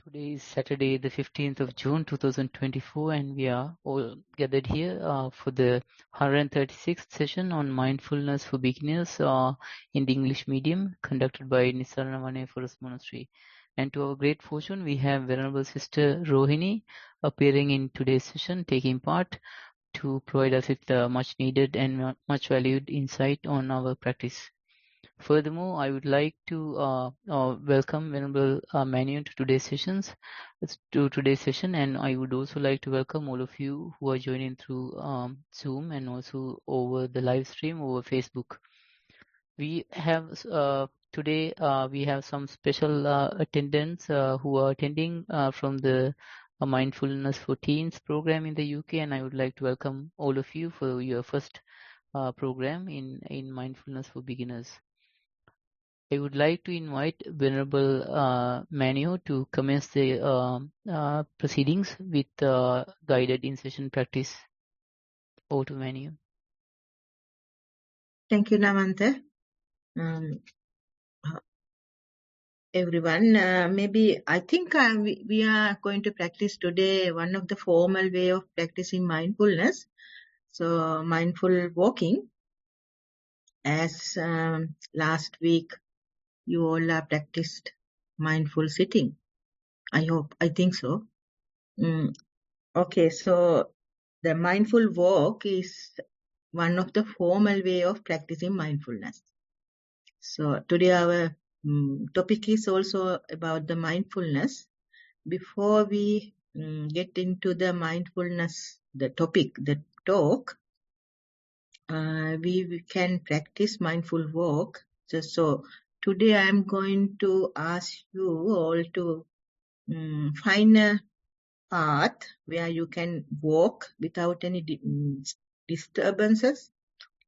Today is Saturday, the 15th of June 2024, and we are all gathered here for the 136th session on Mindfulness for Beginners in the English medium, conducted by Nissarana Vanaya Forest Monastery. And to our great fortune, we have Venerable Sister Rohini appearing in today's session, taking part to provide us with much needed and much valued insight on our practice. Furthermore, I would like to welcome Venerable Manion to today's session, and I would also like to welcome all of you who are joining through Zoom and also over the live stream over Facebook. We have today we have some special attendants who are attending from the Mindfulness for Teens program in the UK, and I would like to welcome all of you for your first program in Mindfulness for Beginners. I would like to invite Venerable Manio to commence the proceedings with guided in-session practice. Over to Manio. Thank you, Namanta. Everyone, maybe I think we are going to practice today one of the formal way of practicing mindfulness. So mindful walking, as last week you all are practiced mindful sitting. I think so. Okay, so the mindful walk is one of the formal way of practicing mindfulness. So today our topic is also about the mindfulness. Before we get into the mindfulness, the topic, the talk, we can practice mindful walk. So today I am going to ask you all to find a path where you can walk without any disturbances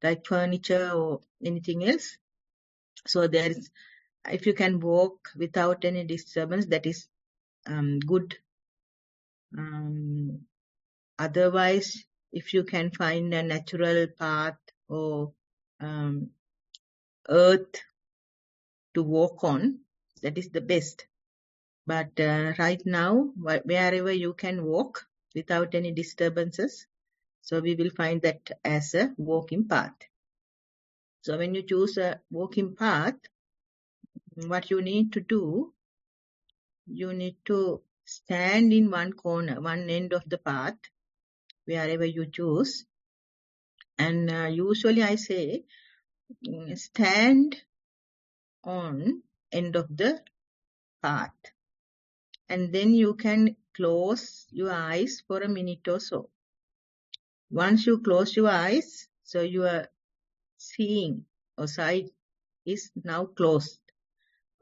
like furniture or anything else. So there is, if you can walk without any disturbance, that is good. Otherwise, if you can find a natural path or earth to walk on, that is the best. But right now, wherever you can walk without any disturbances, so we will find that as a walking path. So when you choose a walking path, what you need to do, you need to stand in one corner, one end of the path, wherever you choose. And usually I say, stand on end of the path. And then you can close your eyes for a minute or so. Once you close your eyes, so your seeing or sight is now closed.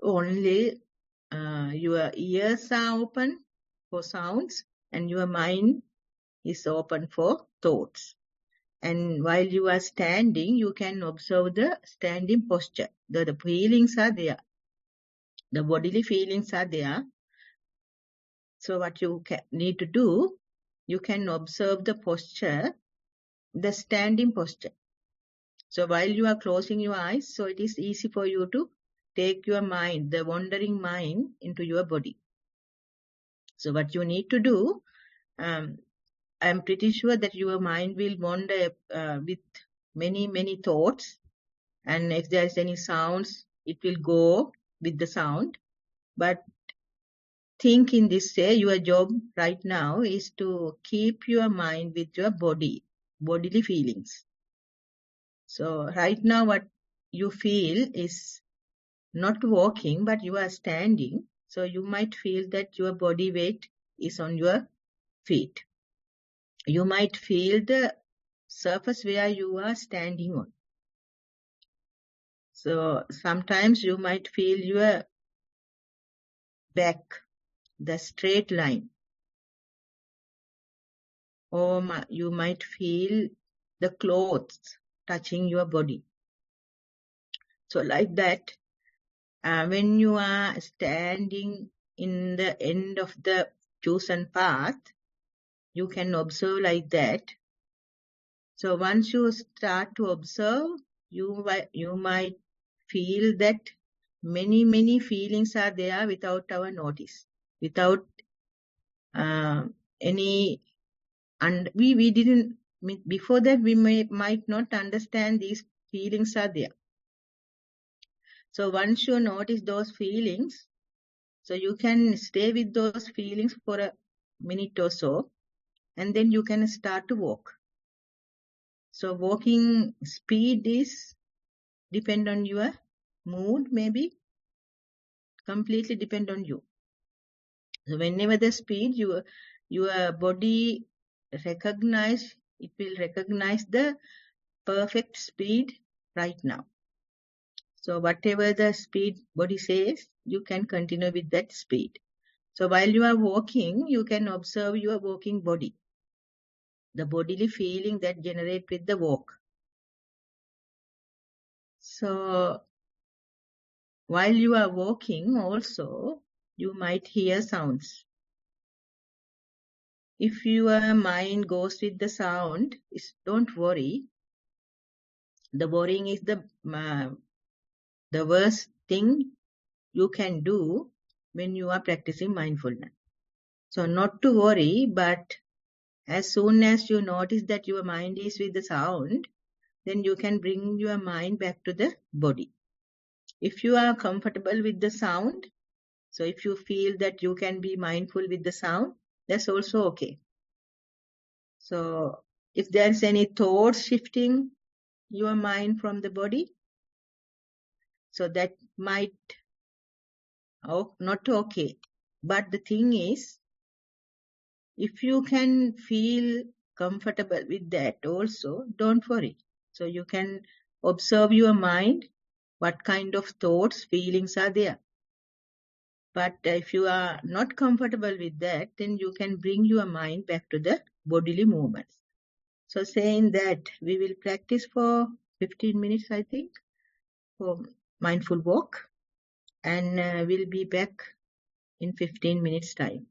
Only your ears are open for sounds and your mind is open for thoughts. And while you are standing, you can observe the standing posture. The feelings are there. The bodily feelings are there. So what you need to do, you can observe the posture, the standing posture. So while you are closing your eyes, so it is easy for you to take your mind, the wandering mind, into your body. So what you need to do, I'm pretty sure that your mind will wander with many thoughts. And if there is any sounds, it will go with the sound. But think in this way, your job right now is to keep your mind with your bodily feelings. So right now what you feel is not walking, but you are standing. So you might feel that your body weight is on your feet. You might feel the surface where you are standing on. So sometimes you might feel your back, the straight line. Or you might feel the clothes touching your body. So like that, when you are standing in the end of the chosen path, you can observe like that. So once you start to observe, you might feel that many feelings are there without our notice. without any, and we didn't, before that we might not understand these feelings are there. So once you notice those feelings, so you can stay with those feelings for a minute or so, and then you can start to walk. So walking speed is depend on your mood, maybe completely depend on you. So whenever the speed your body recognize, it will recognize the perfect speed right now. So whatever the speed body says, you can continue with that speed. So while you are walking, you can observe your walking body, the bodily feeling that generate with the walk. So while you are walking also, you might hear sounds. If your mind goes with the sound, don't worry. The worrying is the worst thing you can do when you are practicing mindfulness. So not to worry, but as soon as you notice that your mind is with the sound, then you can bring your mind back to the body. If you are comfortable with the sound, so if you feel that you can be mindful with the sound, that's also okay. So if there's any thoughts shifting your mind from the body, so that might not okay. But the thing is, if you can feel comfortable with that also, don't worry. So you can observe your mind, what kind of thoughts, feelings are there. But if you are not comfortable with that, then you can bring your mind back to the bodily movements. So saying that, we will practice for 15 minutes, I think, for mindful walk, and we'll be back in 15 minutes time.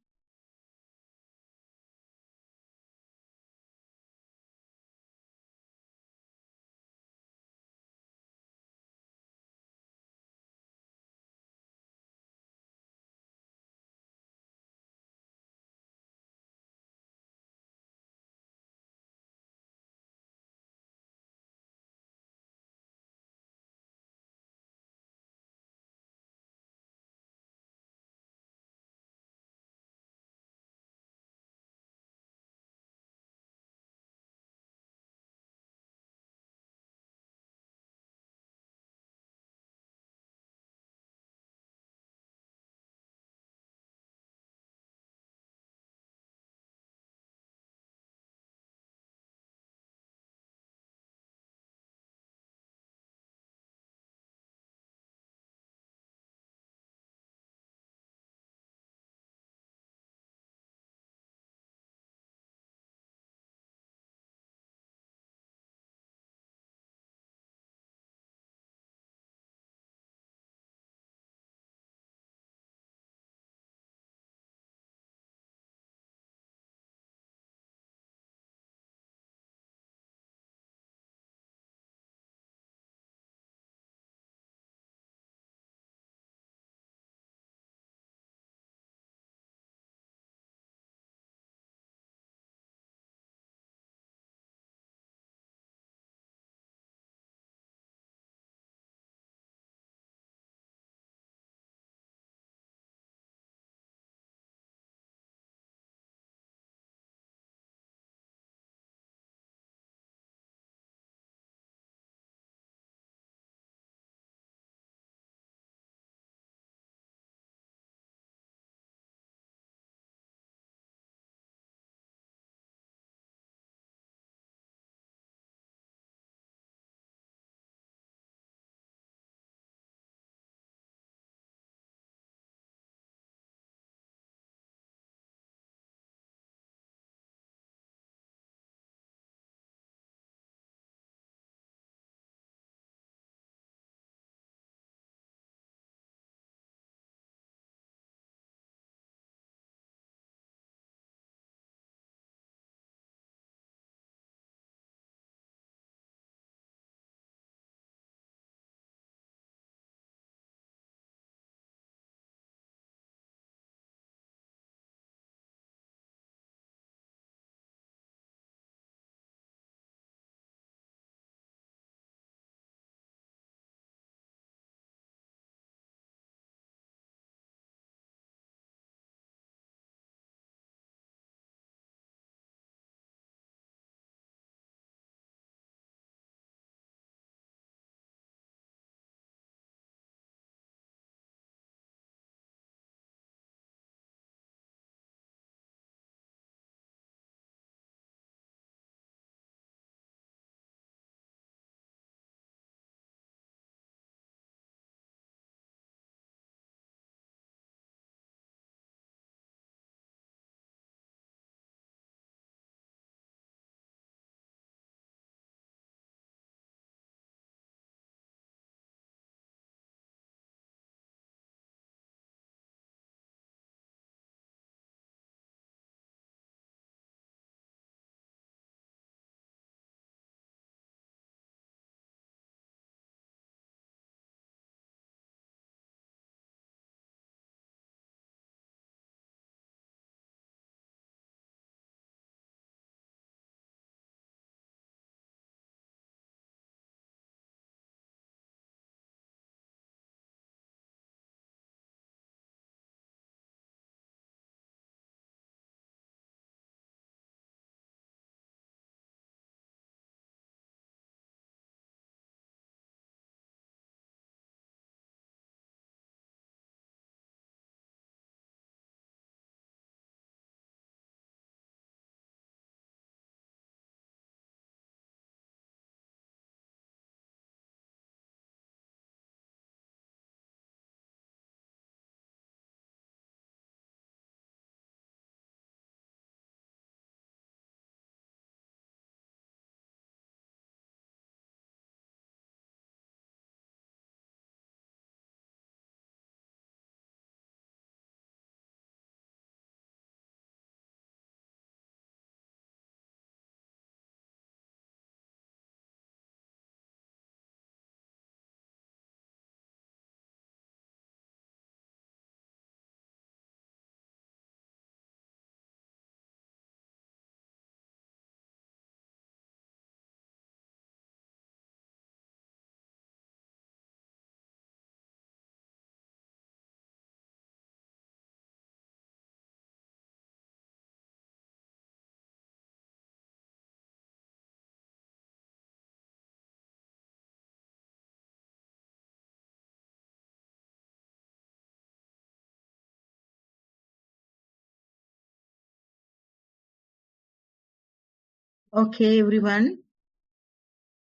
Okay, everyone.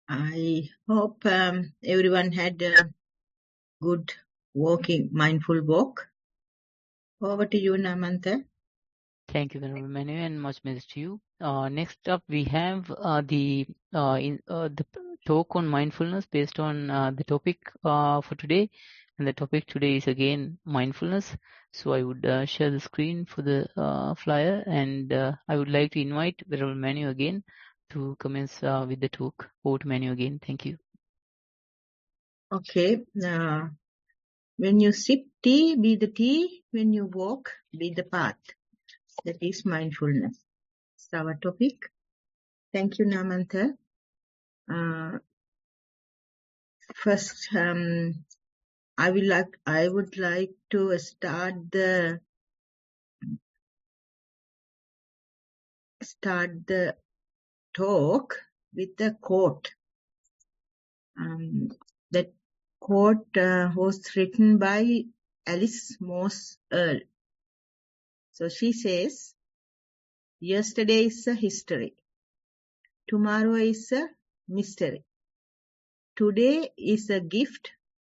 I hope everyone had a good mindful walk. Over to you, Namanta. Thank you, Venerable Manu, and much message to you. Next up, we have the talk on mindfulness based on the topic for today, and the topic today is again mindfulness. So I would share the screen for the flyer, and I would like to invite Venerable Manu again to commence with the talk. Over to Manu again. Thank you. Okay. When you sip tea, be the tea. When you walk, be the path. That is mindfulness. It's our topic. Thank you, Namanta. First, I would like to start the talk with a quote. That quote was written by Alice Moss Earle. So she says, yesterday is a history. Tomorrow is a mystery. Today is a gift.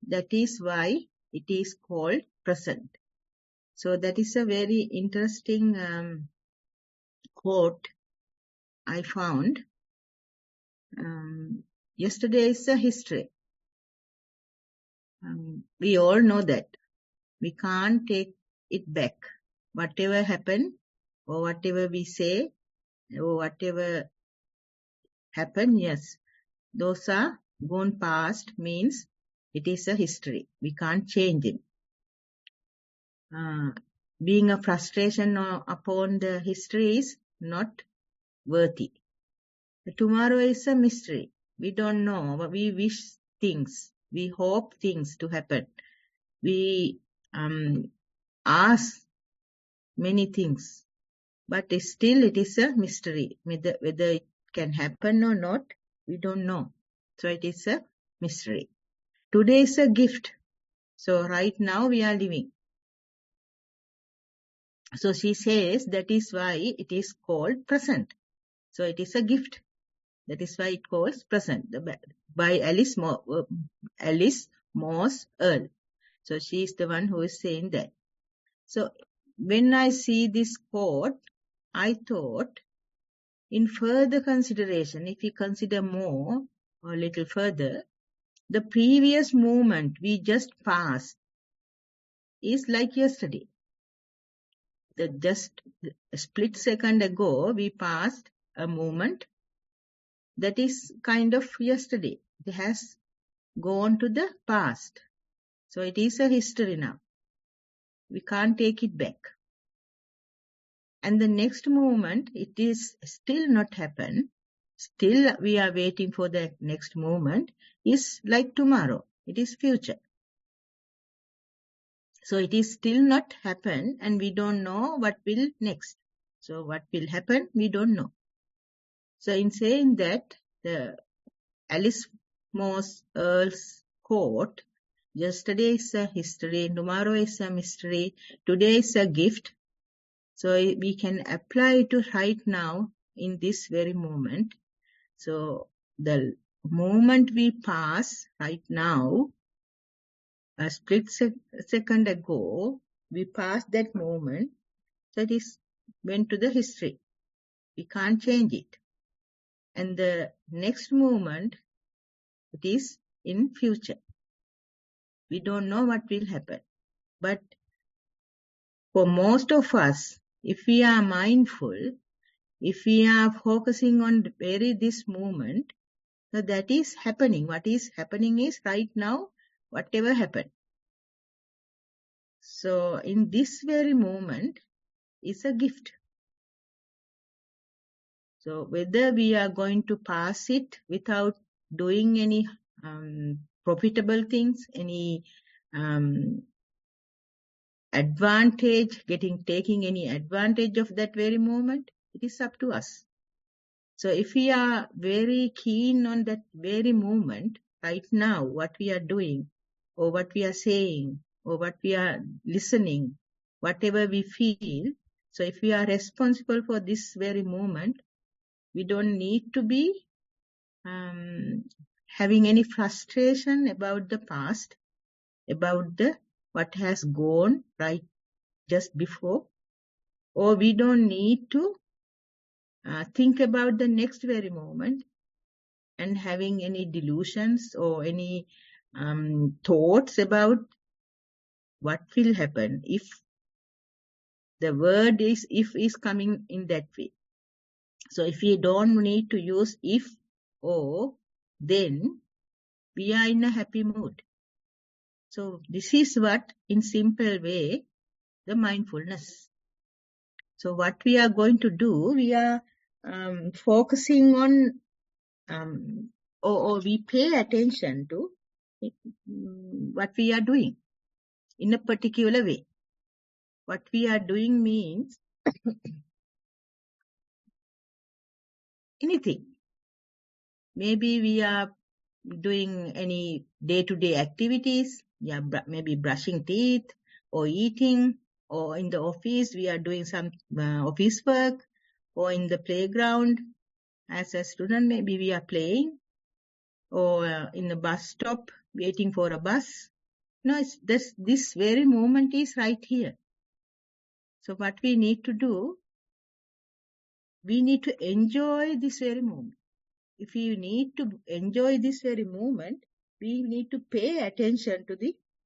That is why it is called present. So that is a very interesting quote I found. Yesterday is a history. We all know that. We can't take it back. Whatever happened, or whatever we say, or whatever happened, yes, those are gone past, means it is a history. We can't change it. Being a frustration upon the history is not worthy. Tomorrow is a mystery. We don't know. We wish things. We hope things to happen. We ask many things. But still it is a mystery. Whether it can happen or not, we don't know. So it is a mystery. Today is a gift. So right now we are living. So she says that is why it is called present. So it is a gift. That is why it calls present by Alice Moss Earle. So she is the one who is saying that. So when I see this quote, I thought in further consideration, if we consider more or a little further, the previous moment we just passed is like yesterday. Just a split second ago, we passed a moment that is kind of yesterday. It has gone to the past. So it is a history now. We can't take it back. And the next moment, it is still not happened. Still we are waiting for the next moment, is like tomorrow. It is future. So it is still not happened and we don't know what will next. So what will happen, we don't know. So in saying that, the Alice Moss Earle's quote, yesterday is a history, tomorrow is a mystery, today is a gift. So we can apply it to right now in this very moment. So the moment we pass right now, a split second ago, we passed that moment. So it is went to the history. We can't change it. And the next moment, it is in future. We don't know what will happen. But for most of us, if we are mindful, if we are focusing on this moment, so that is happening. What is happening is right now, whatever happened. So in this very moment is a gift. So whether we are going to pass it without doing any profitable things, any taking any advantage of that very moment, it is up to us. So if we are very keen on that very moment, right now, what we are doing, or what we are saying, or what we are listening, whatever we feel, so if we are responsible for this very moment, We don't need to be having any frustration about the past, about what has gone right just before, or we don't need to think about the next very moment and having any delusions or any thoughts about what will happen if the word is coming in that way. So if we don't need to use if or then, we are in a happy mood. So this is what, in simple way, the mindfulness. So what we are going to do, we are focusing on or we pay attention to what we are doing in a particular way. What we are doing means anything. Maybe we are doing any day-to-day activities. Yeah, maybe brushing teeth or eating, or in the office we are doing some office work, or in the playground as a student maybe we are playing, or in a bus stop waiting for a bus. No, it's this very moment is right here. So what we need to do, we need to enjoy this very moment. If we need to enjoy this very moment, we need to pay attention to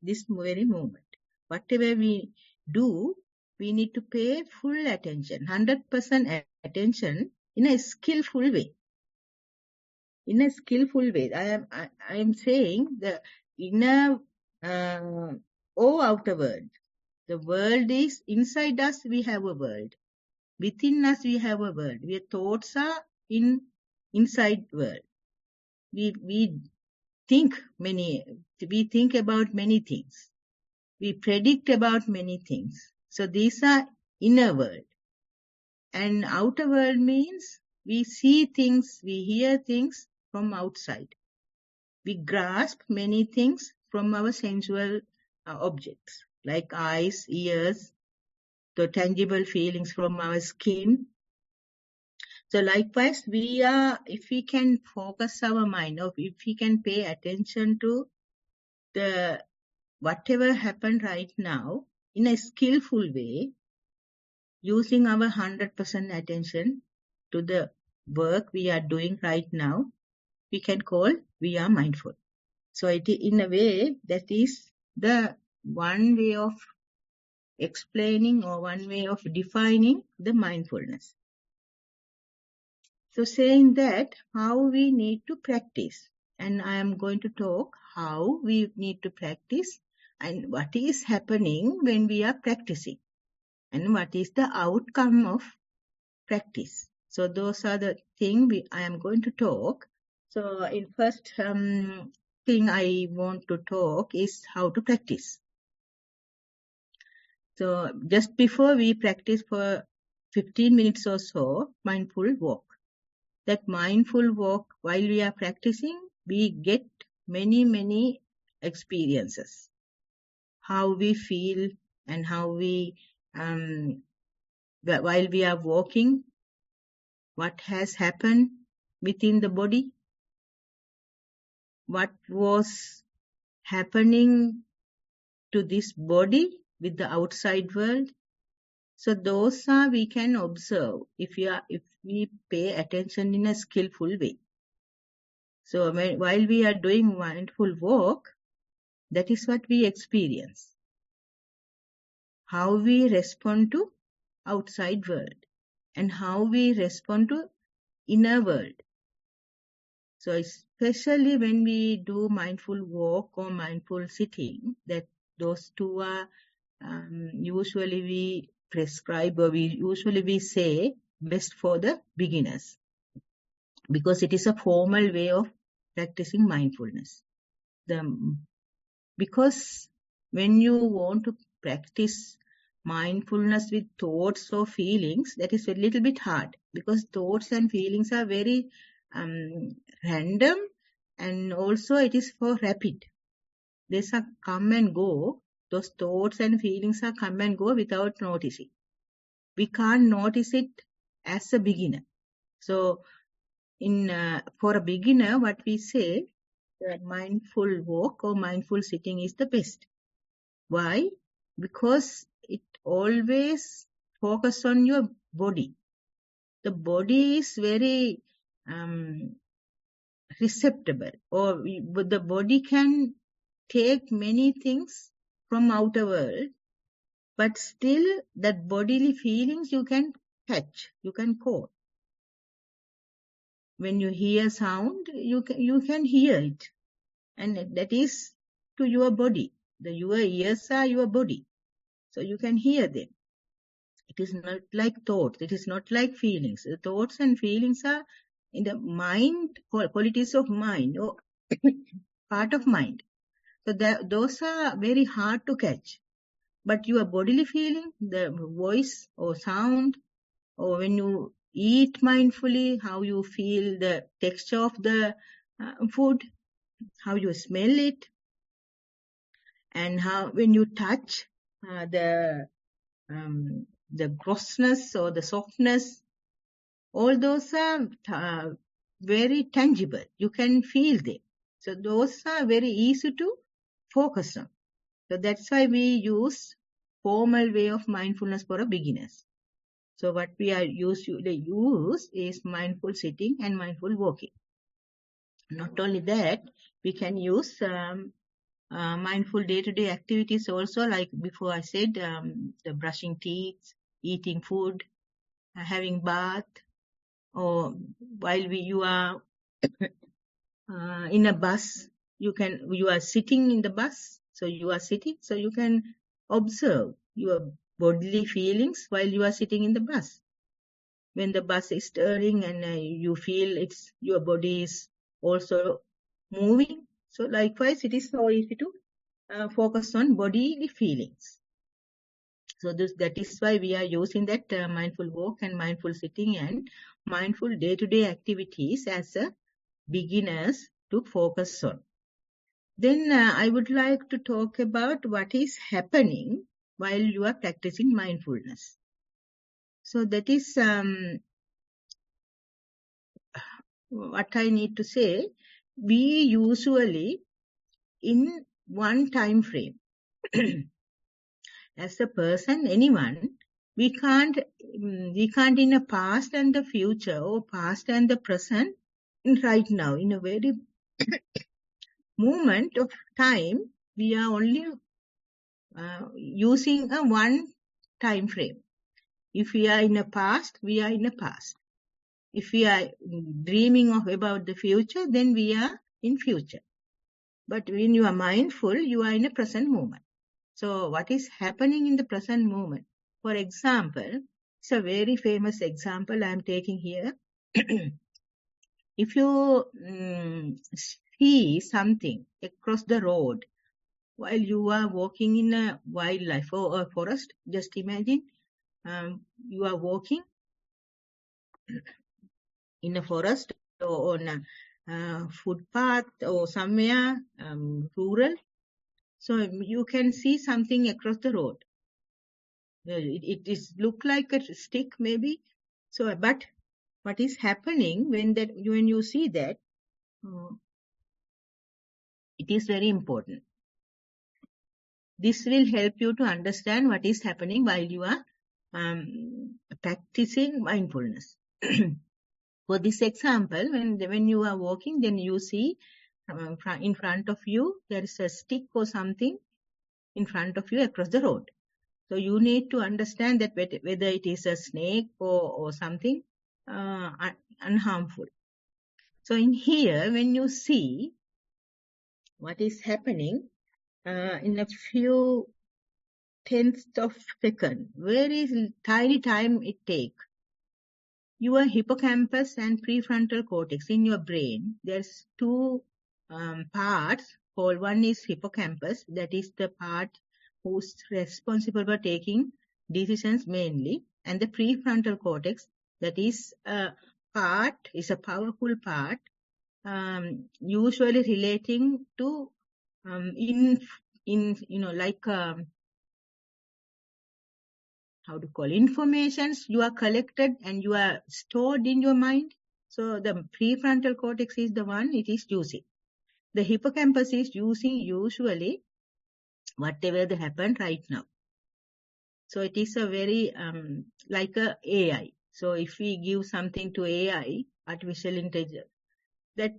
this very moment. Whatever we do, we need to pay full attention, 100% attention in a skillful way. In a skillful way. I am saying the inner or outer world. The world is inside us, we have a world. Within us, we have a world. Our thoughts are inside world. We think about many things. We predict about many things. So these are inner world. And outer world means we see things, we hear things from outside. We grasp many things from our sensual objects, like eyes, ears, the tangible feelings from our skin. So likewise, if we can focus our mind, or if we can pay attention to the whatever happened right now in a skillful way, using our 100% attention to the work we are doing right now, we can call we are mindful. So in a way, that is the one way of explaining or one way of defining the mindfulness. So saying that, how we need to practice, and I am going to talk how we need to practice and what is happening when we are practicing and what is the outcome of practice. So those are the things I am going to talk. So in first thing I want to talk is how to practice. So just before we practice for 15 minutes or so, mindful walk. That mindful walk, while we are practicing, we get many experiences. How we feel and how we, while we are walking, what has happened within the body, what was happening to this body with the outside world. So those are we can observe if we pay attention in a skillful way. So while we are doing mindful walk, that is what we experience. How we respond to outside world and how we respond to inner world. So especially when we do mindful walk or mindful sitting, that those two are usually we prescribe, or usually we say best for the beginners, because it is a formal way of practicing mindfulness. Because when you want to practice mindfulness with thoughts or feelings, that is a little bit hard, because thoughts and feelings are very random, and also it is for rapid. They come and go. Those thoughts and feelings are come and go without noticing. We can't notice it as a beginner. So for a beginner, what we say, mindful walk or mindful sitting is the best. Why? Because it always focus on your body. The body is very receptible, or the body can take many things from outer world, but still that bodily feelings you can catch, you can call. When you hear sound, you can hear it, and that is to your body. Your ears are your body, so you can hear them. It is not like thoughts. It is not like feelings. The thoughts and feelings are in the mind, qualities of mind or part of mind. So those are very hard to catch. But your bodily feeling, the voice or sound, or when you eat mindfully, how you feel the texture of the food, how you smell it, and how when you touch the grossness or the softness, all those are very tangible. You can feel them. So those are very easy to focus on. So that's why we use formal way of mindfulness for a beginners. So what we are usually use is mindful sitting and mindful walking. Not only that, we can use mindful day-to-day activities also, like before I said, the brushing teeth, eating food, having bath, or while you are in a bus, you are sitting in the bus, so you are sitting, so you can observe your bodily feelings while you are sitting in the bus. When the bus is turning and you feel your body is also moving. So likewise, it is so easy to focus on bodily feelings. So that is why we are using that mindful walk and mindful sitting and mindful day-to-day activities as a beginners to focus on. Then I would like to talk about what is happening while you are practicing mindfulness. So that is what I need to say. We usually in one time frame. As a person, anyone, we can't in the past and the future, or past and the present, right now, in a very moment of time, we are only using a one time frame. If we are in the past, we are in the past. If we are dreaming about the future, then we are in future. But when you are mindful, you are in a present moment. So what is happening in the present moment? For example, it's a very famous example I am taking here. If you see something across the road while you are walking in a wildlife or a forest, just imagine you are walking in a forest or on a footpath or somewhere rural. So you can see something across the road. It is look like a stick maybe. So, but what is happening when you see that, it is very important. This will help you to understand what is happening while you are practicing mindfulness. For this example, when you are walking, then you see in front of you there is a stick or something in front of you across the road. So you need to understand that whether it is a snake or something unharmful. So in here, when you see what is happening in a few tenths of second, very tiny time it takes, your hippocampus and prefrontal cortex in your brain, there's two parts. One is hippocampus, that is the part who's responsible for taking decisions mainly, and the prefrontal cortex, that is a powerful part, usually relating to how to call informations you are collected and you are stored in your mind. So the prefrontal cortex is the one it is using. The hippocampus is using usually whatever that happened right now. So it is a very like a AI. So if we give something to AI, artificial intelligence, that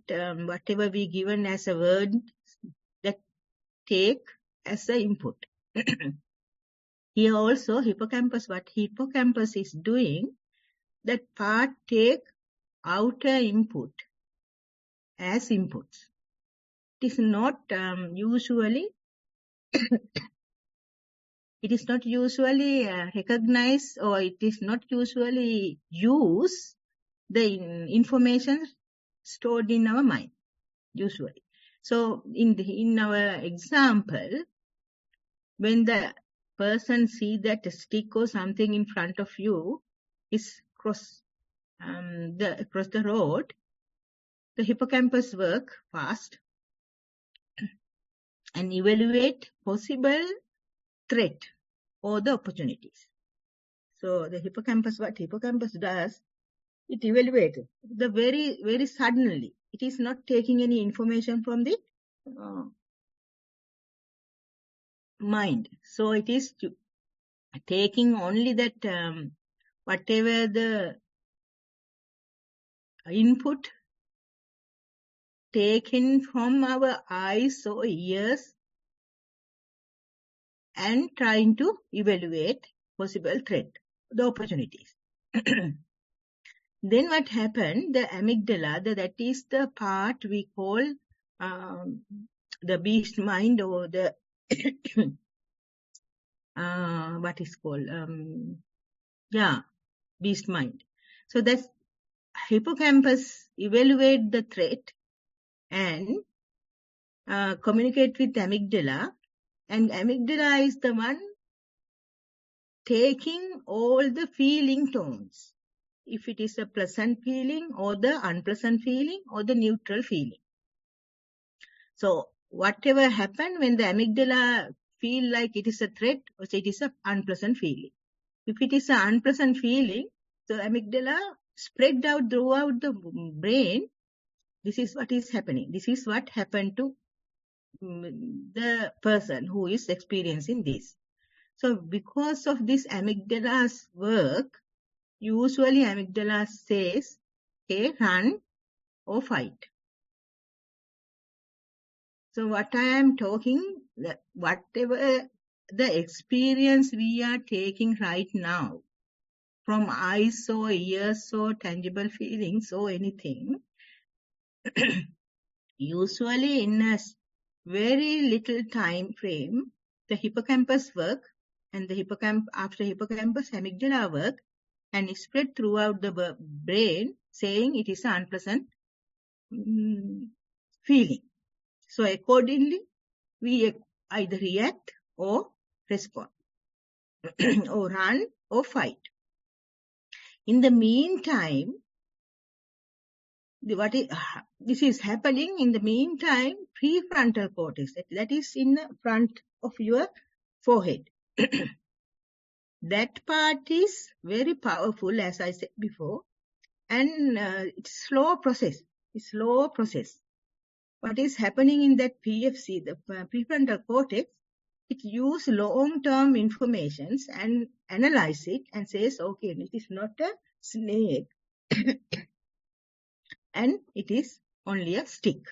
whatever we given as a word, that take as a input. Here also hippocampus, what hippocampus is doing, that part take outer input as inputs. It is not usually recognized, or it is not usually use the information stored in our mind usually. So in our example, when the person see that a stick or something in front of you is across the road, the hippocampus work fast and evaluate possible threat or the opportunities. So the hippocampus, what hippocampus does, it evaluates the very, very suddenly. It is not taking any information from the mind. So it is taking only that whatever the input taken from our eyes or ears and trying to evaluate possible threat, the opportunities. Then what happened, the amygdala, that is the part we call the beast mind, or the what is called beast mind. So that hippocampus evaluate the threat and communicate with amygdala, and amygdala is the one taking all the feeling tones, if it is a pleasant feeling or the unpleasant feeling or the neutral feeling. So whatever happened when the amygdala feel like it is a threat, or it is an unpleasant feeling. If it is an unpleasant feeling, the amygdala spread out throughout the brain. This is what is happening. This is what happened to the person who is experiencing this. So because of this amygdala's work, usually amygdala says, okay, run or fight. So what I am talking, whatever the experience we are taking right now, from eyes or ears or tangible feelings or anything, usually in a very little time frame, the hippocampus work, and the after hippocampus, amygdala work, and is spread throughout the brain, saying it is an unpleasant feeling. So accordingly, we either react or respond, or run or fight. In the meantime, this is happening in the meantime, prefrontal cortex, that is in the front of your forehead. That part is very powerful, as I said before, and it's slow process. It's slow process. What is happening in that PFC, the prefrontal cortex, it uses long-term informations and analyze it and says, okay, it is not a snake and it is only a stick.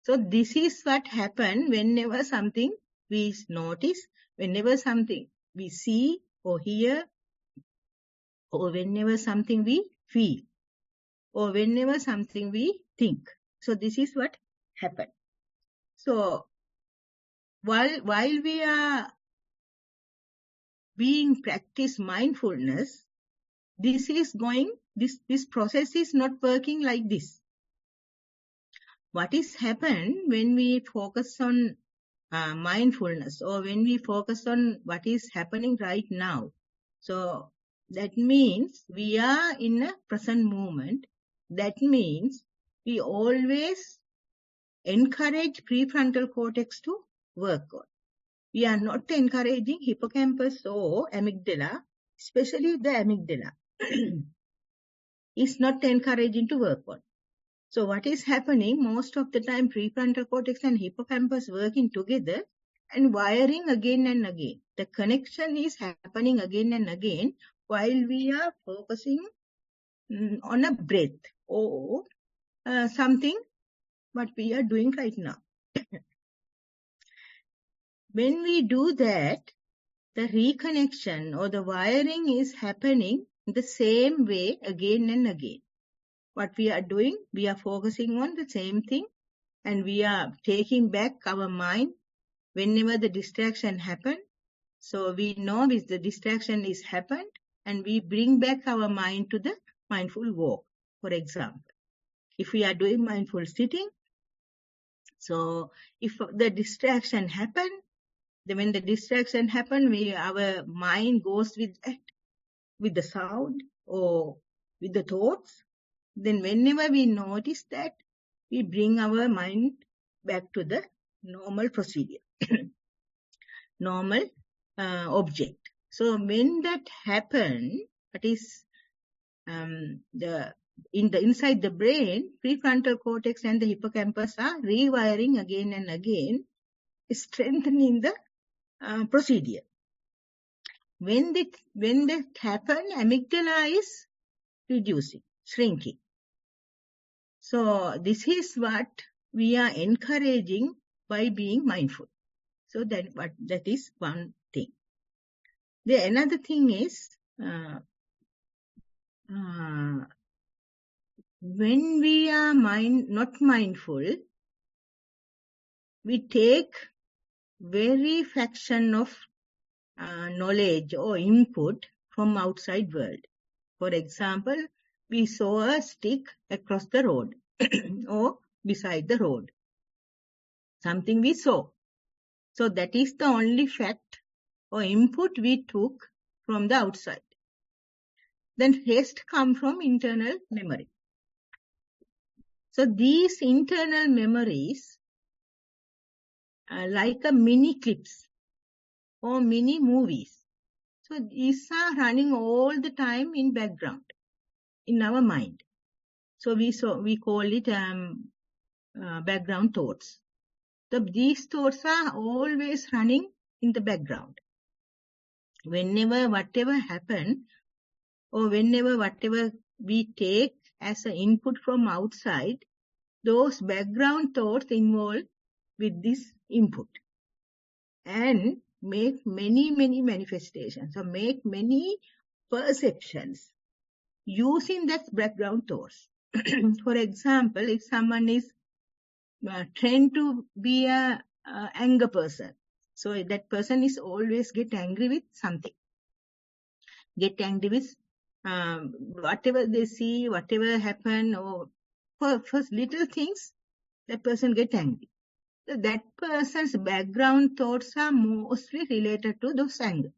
So this is what happens whenever something we notice, whenever something we see or hear, or whenever something we feel, or whenever something we think. So this is what happened. So while we are being practice mindfulness, this process is not working like this. What is happened when we focus on mindfulness, or when we focus on what is happening right now? So that means we are in a present moment. That means we always encourage prefrontal cortex to work on. We are not encouraging hippocampus or amygdala, especially the amygdala. is not encouraging to work on. So what is happening most of the time, prefrontal cortex and hippocampus working together and wiring again and again. The connection is happening again and again while we are focusing on a breath or something what we are doing right now. When we do that, the reconnection or the wiring is happening the same way again and again. What we are doing, we are focusing on the same thing and we are taking back our mind whenever the distraction happens. So we know if the distraction is happened and we bring back our mind to the mindful walk, for example. If we are doing mindful sitting, so if the distraction happen, then when the distraction happen, our mind goes with that, with the sound or with the thoughts. Then whenever we notice that, we bring our mind back to the normal procedure, normal object. So when that happens, that is inside the brain, prefrontal cortex and the hippocampus are rewiring again and again, strengthening the procedure. When that happens, amygdala is reducing, shrinking. So this is what we are encouraging by being mindful. So that is one thing. The another thing is when we are not mindful, we take very fraction of knowledge or input from outside world. For example, we saw a stick across the road or beside the road. Something we saw. So that is the only fact or input we took from the outside. Then rest come from internal memory. So these internal memories are like a mini clips or mini movies. So these are running all the time in background in our mind. So we call it background thoughts. So these thoughts are always running in the background. Whenever whatever happens or whenever whatever we take as an input from outside, those background thoughts involved with this input and make many manifestations or make many perceptions using that background thoughts. For example, if someone is trained to be a anger person, so that person is always get angry with something. Get angry with whatever they see, whatever happen, or for little things, that person get angry. So that person's background thoughts are mostly related to those anger.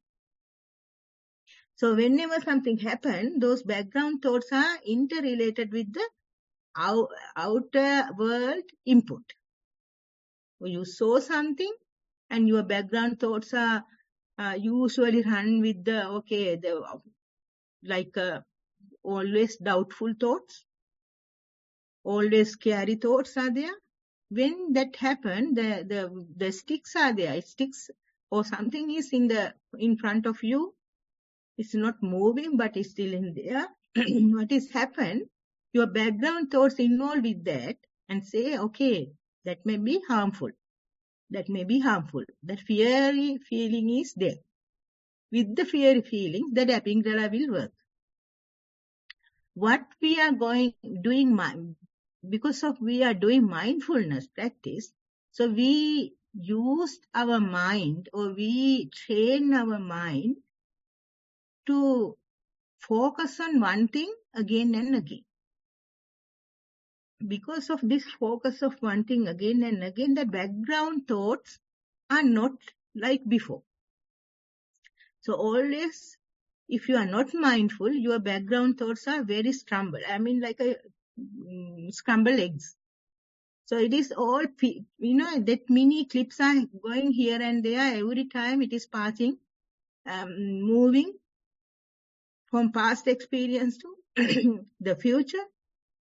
So whenever something happens, those background thoughts are interrelated with the outer world input. You saw something and your background thoughts are usually run with the, always doubtful thoughts, always scary thoughts are there. When that happens, the sticks are there. Sticks or something is in front of you. It's not moving, but it's still in there. What is happened? Your background thoughts involved with that and say, okay, that may be harmful. That may be harmful. That fiery feeling is there. With the fiery feeling, the amygdala will work. What we are doing, because of we are doing mindfulness practice, so we used our mind or we train our mind to focus on one thing again and again. Because of this focus of one thing again and again, the background thoughts are not like before. So always, if you are not mindful, your background thoughts are very scrambled. I mean, like a scrambled eggs. So it is all, that mini clips are going here and there. Every time it is passing, moving from past experience to the future.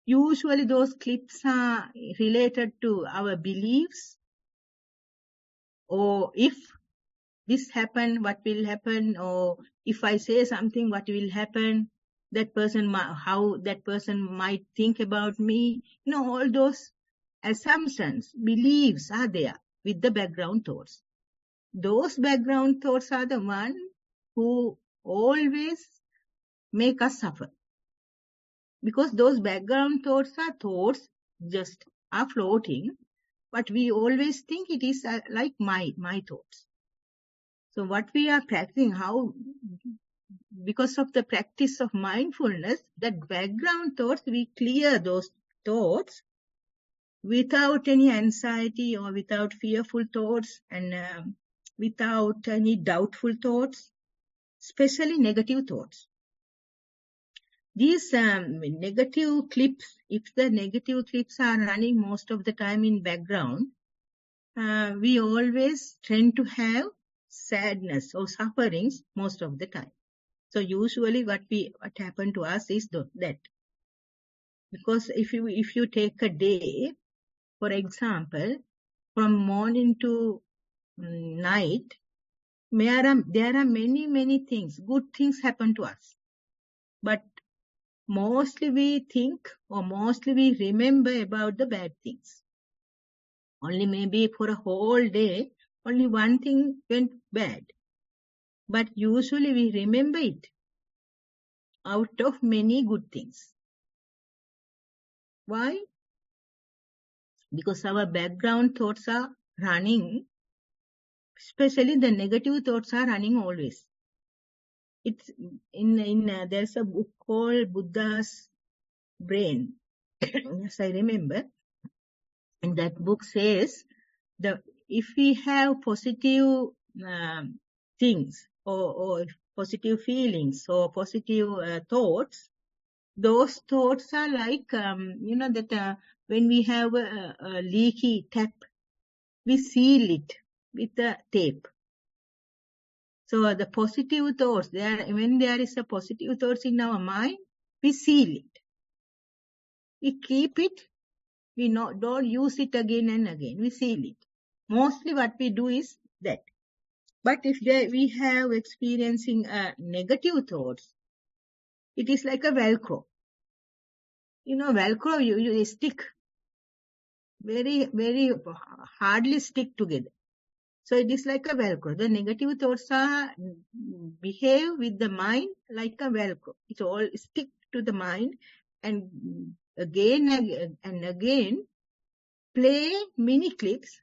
Usually those clips are related to our beliefs, or if this happen, what will happen, or if I say something, what will happen, that person, how that person might think about me. All those assumptions, beliefs are there with the background thoughts. Those background thoughts are the one who always make us suffer. Because those background thoughts are thoughts, just are floating, but we always think it is like my thoughts. So what we are practicing, how, because of the practice of mindfulness, that background thoughts, we clear those thoughts without any anxiety or without fearful thoughts, and without any doubtful thoughts, especially negative thoughts. These negative clips, if the negative clips are running most of the time in background, we always tend to have sadness or sufferings most of the time. So usually what happened to us is that. Because if you take a day, for example, from morning to night, there are many things, good things happen to us. But mostly we think, or mostly we remember about the bad things. Only maybe for a whole day, only one thing went bad. But usually we remember it out of many good things. Why? Because our background thoughts are running, especially the negative thoughts are running always. It's there's a book called Buddha's Brain. Yes, I remember. And that book says if we have positive things or positive feelings or positive thoughts, those thoughts are like, that when we have a leaky tap, we seal it with a tape. So the positive thoughts, when there is a positive thoughts in our mind, we seal it. We keep it. We don't use it again and again. We seal it. Mostly what we do is that. But if we have experiencing negative thoughts, it is like a Velcro. Velcro, you stick. Very, very hardly stick together. So it is like a Velcro. The negative thoughts behave with the mind like a Velcro. It all stick to the mind, and again and again play mini clips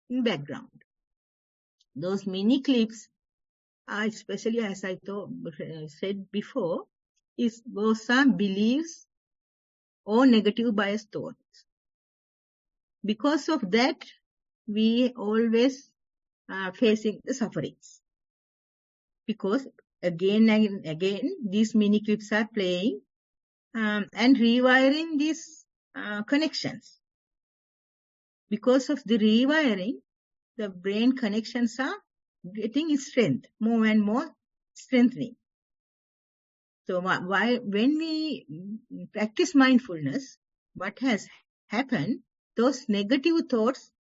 in background. Those mini clips are, especially as I said before, those are beliefs or negative bias thoughts. Because of that, we always are facing the sufferings. Because again and again, these mini clips are playing and rewiring these connections. Because of the rewiring, the brain connections are getting strength, more and more strengthening. So when we practice mindfulness, what has happened, those negative thoughts,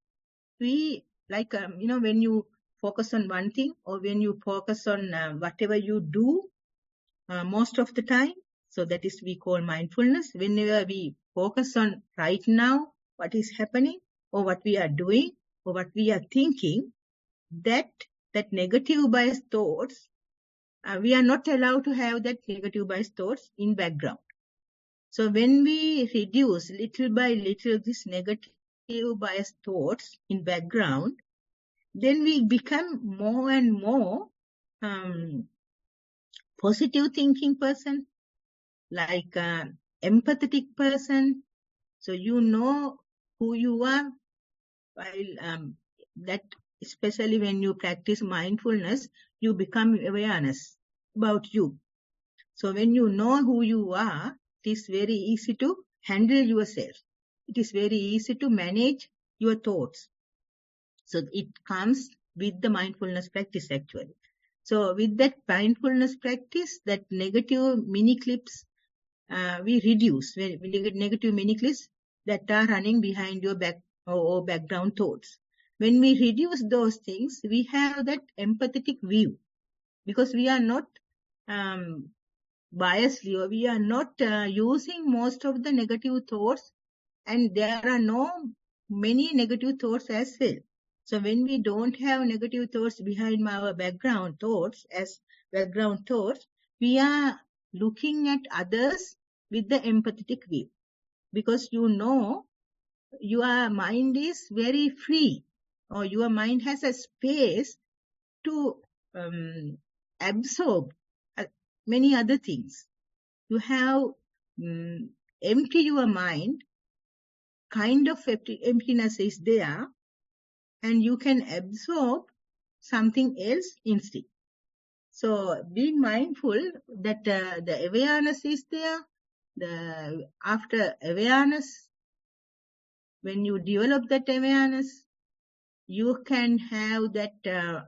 we when you focus on one thing, or when you focus on whatever you do most of the time, so that is we call mindfulness. Whenever we focus on right now, what is happening, or what we are doing, or what we are thinking, that negative bias thoughts, we are not allowed to have that negative bias thoughts in background. So when we reduce little by little this negative bias thoughts in background, then we become more and more positive thinking person, like empathetic person. So you know who you are, while that, especially when you practice mindfulness, you become awareness about you. So when you know who you are, it is very easy to handle yourself. It is very easy to manage your thoughts. So it comes with the mindfulness practice actually. So with that mindfulness practice, that negative mini clips, we reduce negative mini clips that are running behind your back or background thoughts. When we reduce those things, we have that empathetic view, because we are not biasly, or we are not using most of the negative thoughts, and there are no many negative thoughts as well. So when we don't have negative thoughts behind our background thoughts as background thoughts, we are looking at others with the empathetic view, because you know your mind is very free, or your mind has a space to absorb many other things. You have empty your mind, kind of emptiness is there, and you can absorb something else instead. So being mindful that the awareness is there, after awareness, when you develop that awareness, you can have that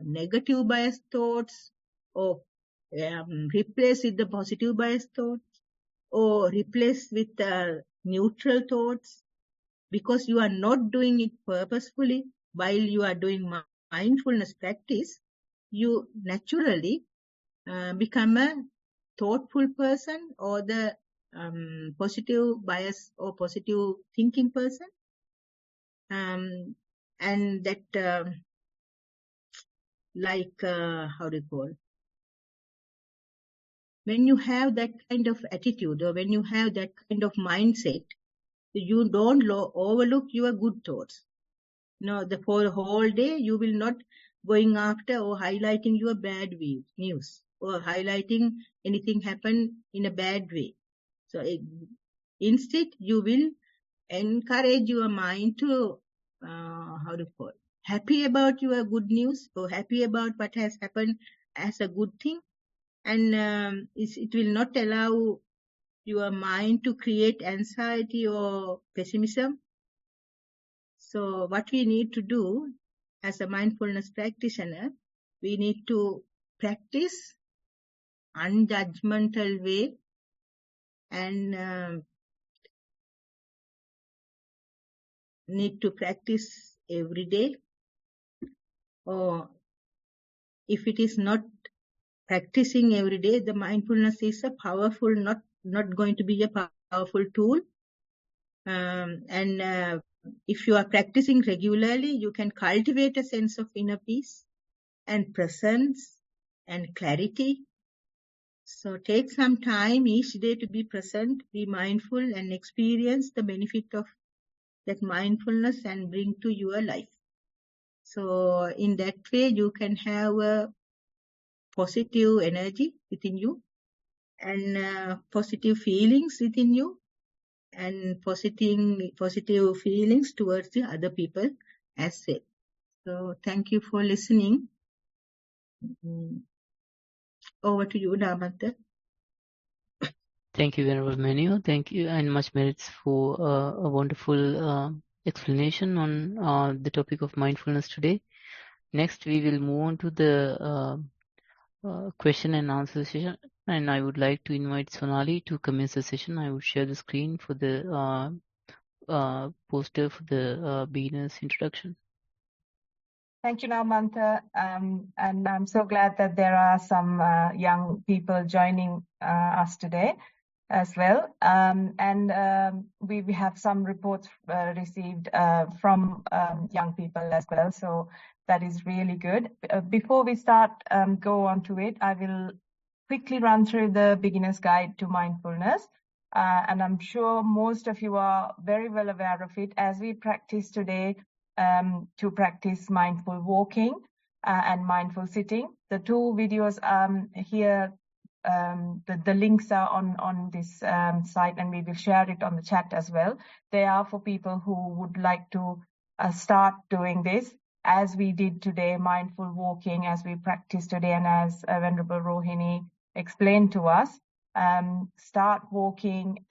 negative bias thoughts, or replace with the positive bias thoughts, or replace with neutral thoughts, because you are not doing it purposefully. While you are doing mindfulness practice, you naturally become a thoughtful person, or the positive bias or positive thinking person. And that how do you call, when you have that kind of attitude, or when you have that kind of mindset, you don't overlook your good thoughts. No, for the whole day, you will not going after or highlighting your bad news, or highlighting anything happen in a bad way. So instead, you will encourage your mind to, happy about your good news, or happy about what has happened as a good thing. And it will not allow your mind to create anxiety or pessimism. So what we need to do as a mindfulness practitioner, we need to practice unjudgmental way, and need to practice every day. Or if it is not practicing every day, the mindfulness is a powerful, not going to be a powerful tool. And if you are practicing regularly, you can cultivate a sense of inner peace and presence and clarity. So take some time each day to be present, be mindful, and experience the benefit of that mindfulness and bring to your life. So in that way, you can have a positive energy within you, and positive feelings within you, and positive feelings towards the other people as well. So thank you for listening. Over to you, Damanta. Thank you, Venerable Manu. Thank you, and much merits for a wonderful explanation on the topic of mindfulness today. Next, we will move on to the question and answer session, and I would like to invite Sonali to commence the session. I will share the screen for the poster for the beginner's introduction. Thank you, Namanta, and I'm so glad that there are some young people joining us today as well. We have some reports received from young people as well, so that is really good. Before we start, go on to it, I will quickly run through the beginner's guide to mindfulness. And I'm sure most of you are very well aware of it as we practice today to practice mindful walking and mindful sitting. The two videos here, the links are on this site, and we will share it on the chat as well. They are for people who would like to start doing this as we did today, mindful walking, as we practiced today, and as Venerable Rohini explained to us. Start walking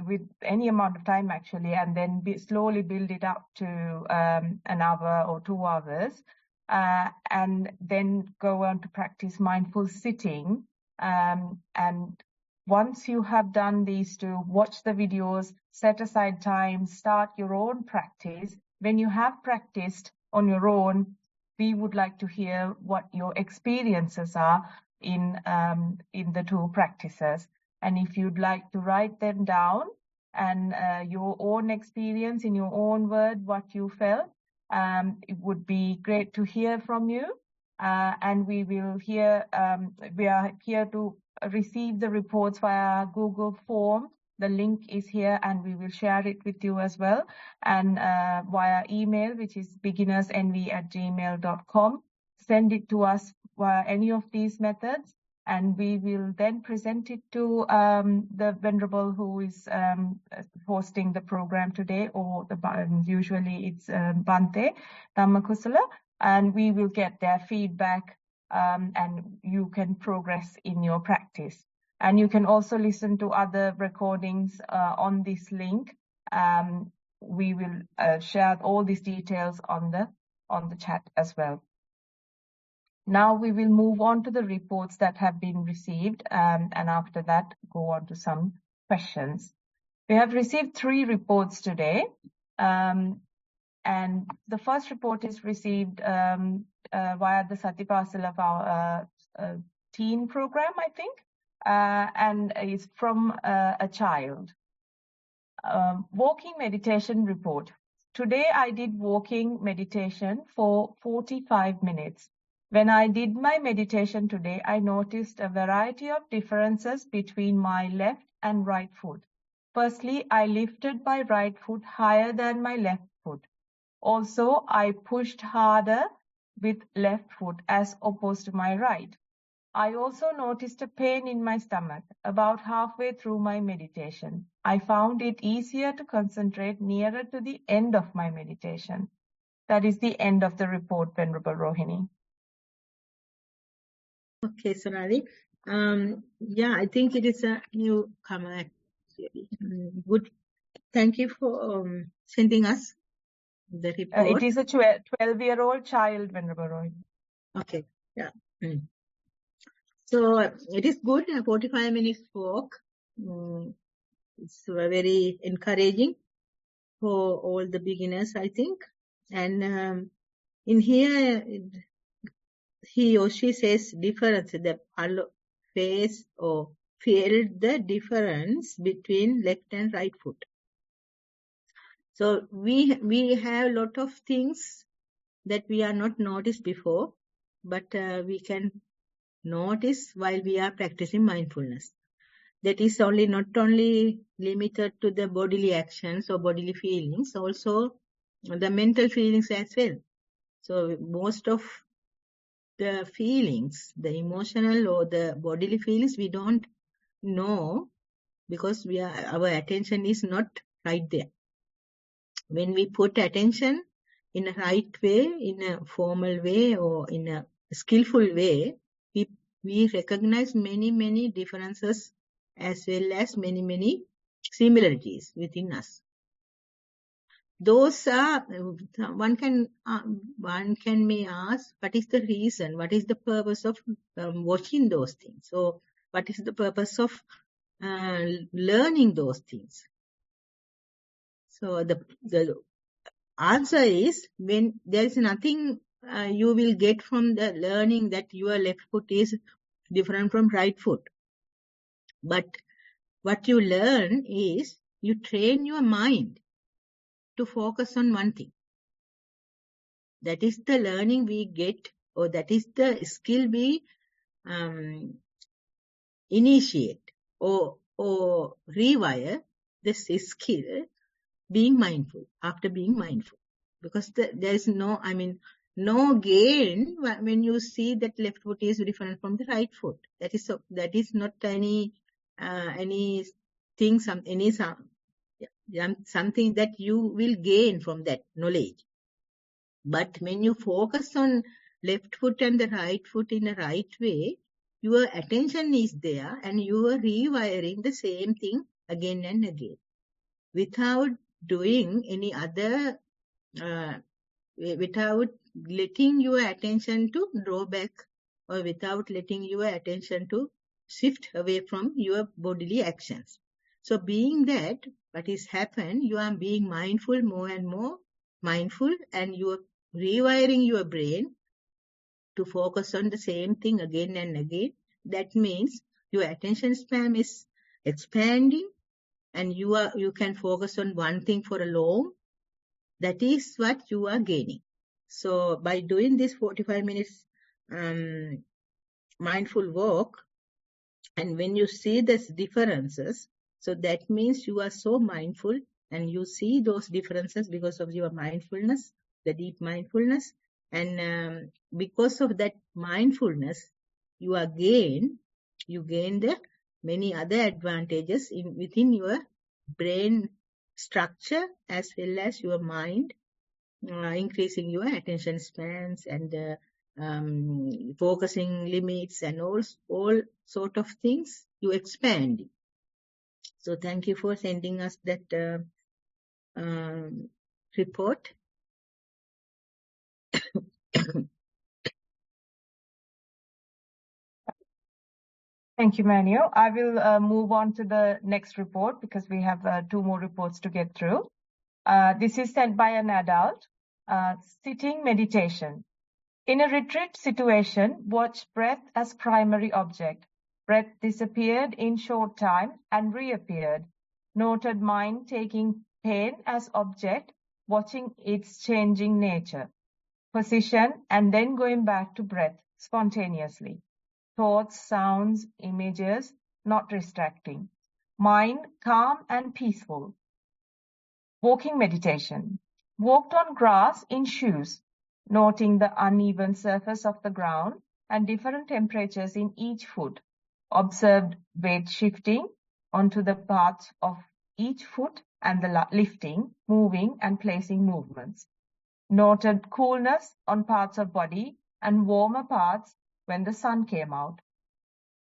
with any amount of time actually, and then slowly build it up to an hour or 2 hours. and then go on to practice mindful sitting. And once you have done these two, watch the videos, set aside time, start your own practice. When you have practiced on your own, we would like to hear what your experiences are in the two practices. And if you'd like to write them down and your own experience in your own word, what you felt, it would be great to hear from you. And we are here to receive the reports via Google form. The link is here and we will share it with you as well. And via email, which is beginnersenvy@gmail.com. Send it to us via any of these methods. And we will then present it to the Venerable who is hosting the program today, or usually it's Bhante, Dhamma Kusala, and we will get their feedback and you can progress in your practice. And you can also listen to other recordings on this link. We will share all these details on the chat as well. Now we will move on to the reports that have been received, and after that go on to some questions. We have received 3 reports today, and the first report is received via the Satipasala of our teen program, I think, and is from a child. Walking meditation report. Today I did walking meditation for 45 minutes. When I did my meditation today, I noticed a variety of differences between my left and right foot. Firstly, I lifted my right foot higher than my left foot. Also, I pushed harder with left foot as opposed to my right. I also noticed a pain in my stomach about halfway through my meditation. I found it easier to concentrate nearer to the end of my meditation. That is the end of the report, Venerable Rohini. Okay, Sonali. Yeah, I think it is a newcomer actually. Good. Thank you for sending us the report. It is a 12-year-old child, Venerable Rohini. Okay, yeah. So it is good, 45 minutes walk. It's very encouraging for all the beginners, I think. And in here, he or she says difference, the face or feel the difference between left and right foot. So we have a lot of things that we are not noticed before, but we can notice while we are practicing mindfulness. That is not only limited to the bodily actions or bodily feelings, also the mental feelings as well. So most of the feelings, the emotional or the bodily feelings, we don't know because our attention is not right there. When we put attention in a right way, in a formal way or in a skillful way, we recognize many differences as well as many similarities within us. Those are, one can may ask, what is the reason? What is the purpose of watching those things? So, what is the purpose of learning those things? So, the answer is, when there is nothing you will get from the learning that your left foot is different from right foot. But what you learn is, you train your mind to focus on one thing. That is the learning we get, or that is the skill we initiate or rewire this skill, being mindful, after being mindful. Because there is no gain when you see that left foot is different from the right foot. That is not any thing, something that you will gain from that knowledge. But when you focus on left foot and the right foot in a right way, your attention is there and you are rewiring the same thing again and again without doing any other, without letting your attention to draw back, or without letting your attention to shift away from your bodily actions. So being that, what is happened, you are being mindful, more and more mindful, and you are rewiring your brain to focus on the same thing again and again. That means your attention span is expanding, and you can focus on one thing for a long. That is what you are gaining. So by doing this 45 minutes mindful walk, and when you see these differences, so that means you are so mindful, and you see those differences because of your mindfulness, the deep mindfulness. And because of that mindfulness, you gain the many other advantages within your brain structure as well as your mind, increasing your attention spans and focusing limits and all sort of things you expand. So thank you for sending us that report. Thank you, Manu. I will move on to the next report because we have 2 more reports to get through. This is sent by an adult. Sitting meditation. In a retreat situation, watch breath as primary object. Breath disappeared in short time and reappeared. Noted mind taking pain as object, watching its changing nature. Position and then going back to breath spontaneously. Thoughts, sounds, images, not distracting. Mind calm and peaceful. Walking meditation. Walked on grass in shoes, noting the uneven surface of the ground and different temperatures in each foot. Observed weight shifting onto the parts of each foot and the lifting, moving and placing movements. Noted coolness on parts of body and warmer parts when the sun came out.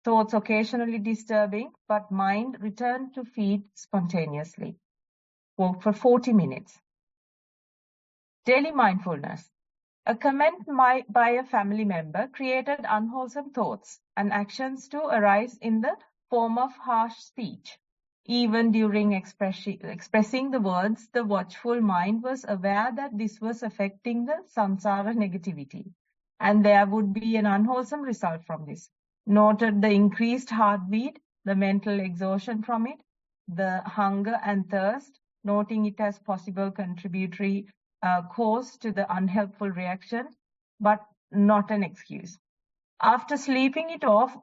Thoughts occasionally disturbing, but mind returned to feed spontaneously. Walk for 40 minutes. Daily mindfulness. A comment by a family member created unwholesome thoughts and actions to arise in the form of harsh speech. Even during expressing the words, the watchful mind was aware that this was affecting the samsara negativity, and there would be an unwholesome result from this. Noted the increased heartbeat, the mental exhaustion from it, the hunger and thirst, noting it as possible contributory cause to the unhelpful reaction, but not an excuse. After sleeping it off,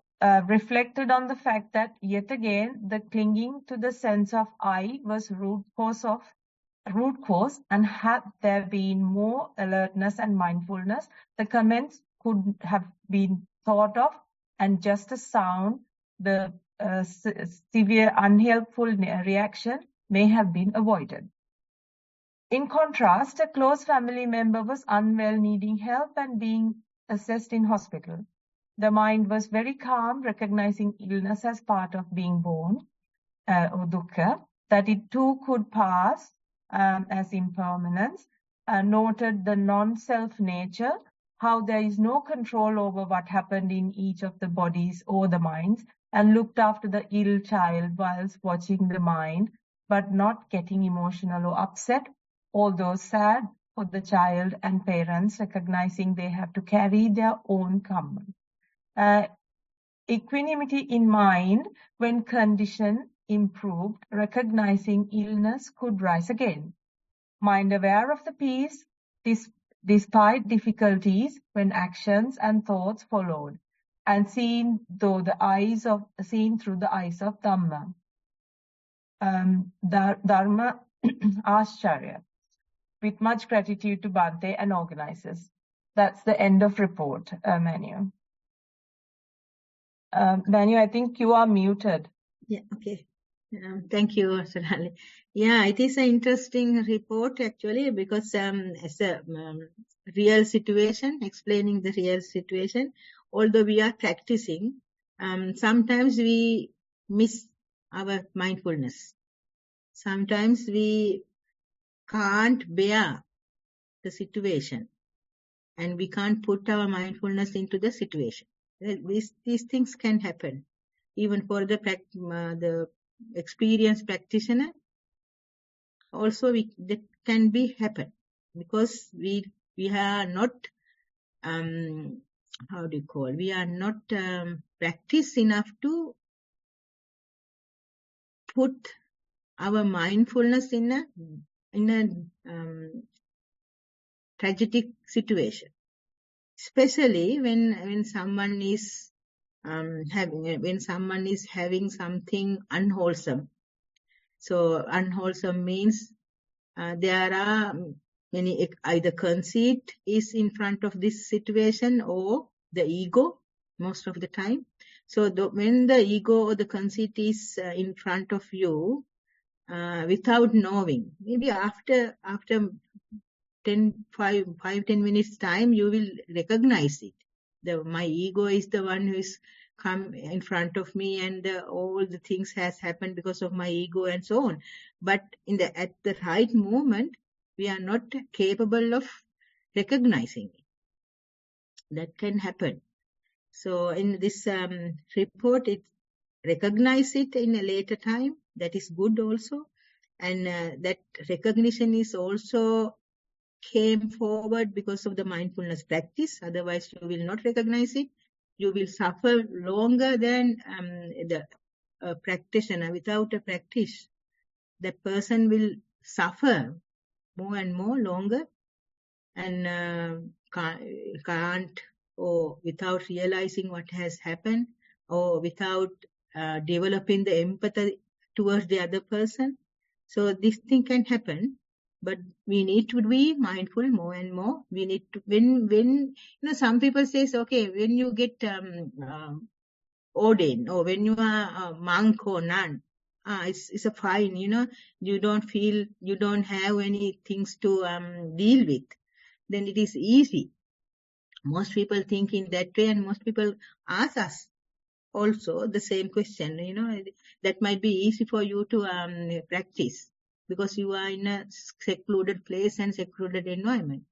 reflected on the fact that yet again the clinging to the sense of I was root cause, and had there been more alertness and mindfulness, the comments could have been thought of, and just a sound, the severe unhelpful reaction may have been avoided. In contrast, a close family member was unwell, needing help and being assessed in hospital. The mind was very calm, recognizing illness as part of being born, or dukkha, that it too could pass as impermanence, noted the non-self nature, how there is no control over what happened in each of the bodies or the minds, and looked after the ill child whilst watching the mind, but not getting emotional or upset, although sad for the child and parents, recognizing they have to carry their own karma. Equanimity in mind when condition improved, recognizing illness could rise again. Mind aware of the peace despite difficulties when actions and thoughts followed, and seen through the eyes of Dhamma. Dharma Ashcharya. With much gratitude to Bhante and organizers. That's the end of report, Manu. Manu, I think you are muted. Yeah, okay. Thank you, Sarali. Yeah, it is an interesting report actually, because as a real situation, explaining the real situation, although we are practicing, sometimes we miss our mindfulness. Sometimes we can't bear the situation, and we can't put our mindfulness into the situation. These things can happen. Even for the experienced practitioner, also that can be happen, because we are not we are not practiced enough to put our mindfulness in a tragic situation, especially when someone is having something unwholesome. So unwholesome means there are many, either conceit is in front of this situation or the ego most of the time. So when the ego or the conceit is in front of you, without knowing, maybe after 10 minutes time, you will recognize it. My ego is the one who is come in front of me, and all the things has happened because of my ego and so on. But at the right moment, we are not capable of recognizing it. That can happen. So in this report, it recognize it in a later time. That is good also. And that recognition is also came forward because of the mindfulness practice. Otherwise, you will not recognize it. You will suffer longer than the practitioner. Without a practice, the person will suffer more and more longer, and can't, or without realizing what has happened, or without developing the empathy towards the other person. So this thing can happen, but we need to be mindful more and more. We need to, when some people says, okay, when you get ordained, or when you are a monk or nun, it's a fine, you don't have any things to deal with, then it is easy. Most people think in that way, and most people ask us also the same question, that might be easy for you to practice because you are in a secluded place and secluded environment.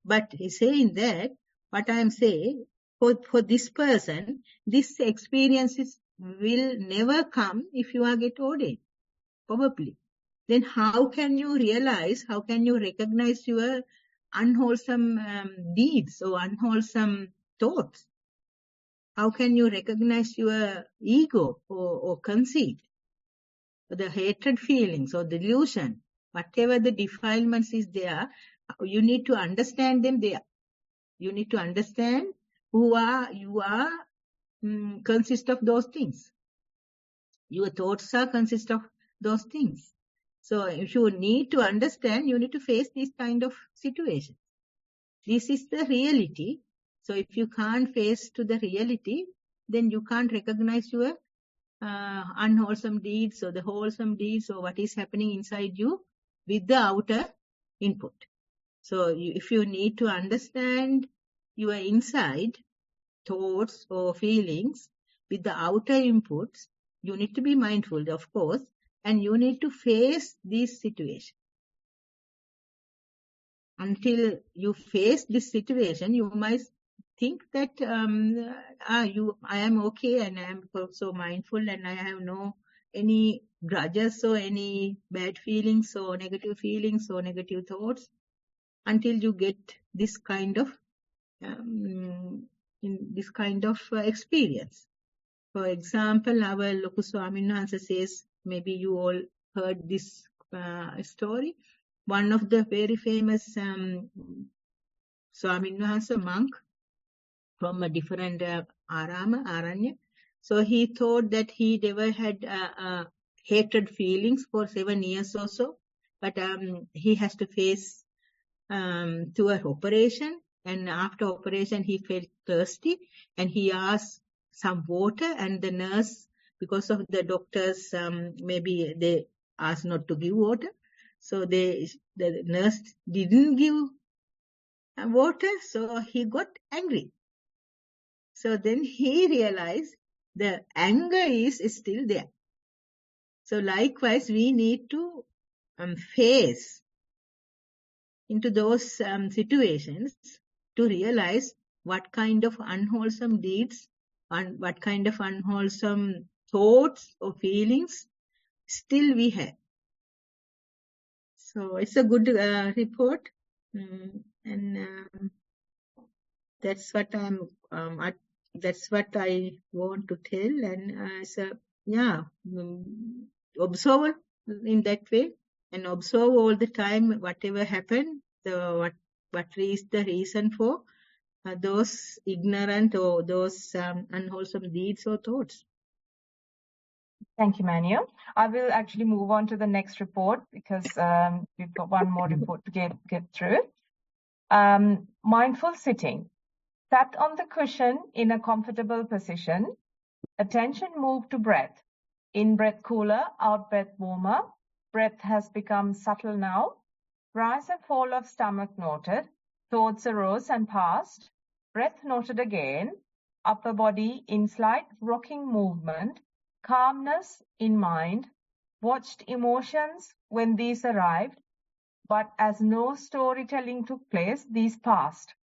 But he's saying that, what I am saying, for this person, this experiences will never come if you are get ordained, probably. Then how can you realize, how can you recognize your unwholesome deeds or unwholesome thoughts? How can you recognize your ego or conceit, or the hatred feelings or delusion? Whatever the defilements is there, you need to understand them there. You need to understand you are consist of those things. Your thoughts are consist of those things. So if you need to understand, you need to face this kind of situation. This is the reality. So if you can't face to the reality, then you can't recognize your unwholesome deeds or the wholesome deeds or what is happening inside you with the outer input. So if you need to understand your inside thoughts or feelings with the outer inputs, you need to be mindful, of course, and you need to face these situations. Until you face this situation, you might think that I am okay and I am so mindful and I have no any grudges or any bad feelings or negative thoughts, until you get this kind of experience. For example, our Loku Swamin Wahanse says, maybe you all heard this story. One of the very famous Swamin Wahanse monk from a different aranya. So he thought that he never had hatred feelings for 7 years or so, but he has to face to an operation, and after operation he felt thirsty and he asked some water, and the nurse, because of the doctors, maybe they asked not to give water, so the nurse didn't give water, so he got angry. So then he realized the anger is still there. So likewise, we need to face into those situations to realize what kind of unwholesome deeds and what kind of unwholesome thoughts or feelings still we have. So it's a good report, and that's what that's what I want to tell. And observe in that way and observe all the time whatever happened, what is the reason for those ignorant or those unwholesome deeds or thoughts. Thank you, Manu. I will actually move on to the next report because we've got one more report to get through. Mindful sitting. Sat on the cushion in a comfortable position. Attention moved to breath. In-breath cooler, out-breath warmer. Breath has become subtle now. Rise and fall of stomach noted. Thoughts arose and passed. Breath noted again. Upper body in slight rocking movement. Calmness in mind. Watched emotions when these arrived. But as no storytelling took place, these passed.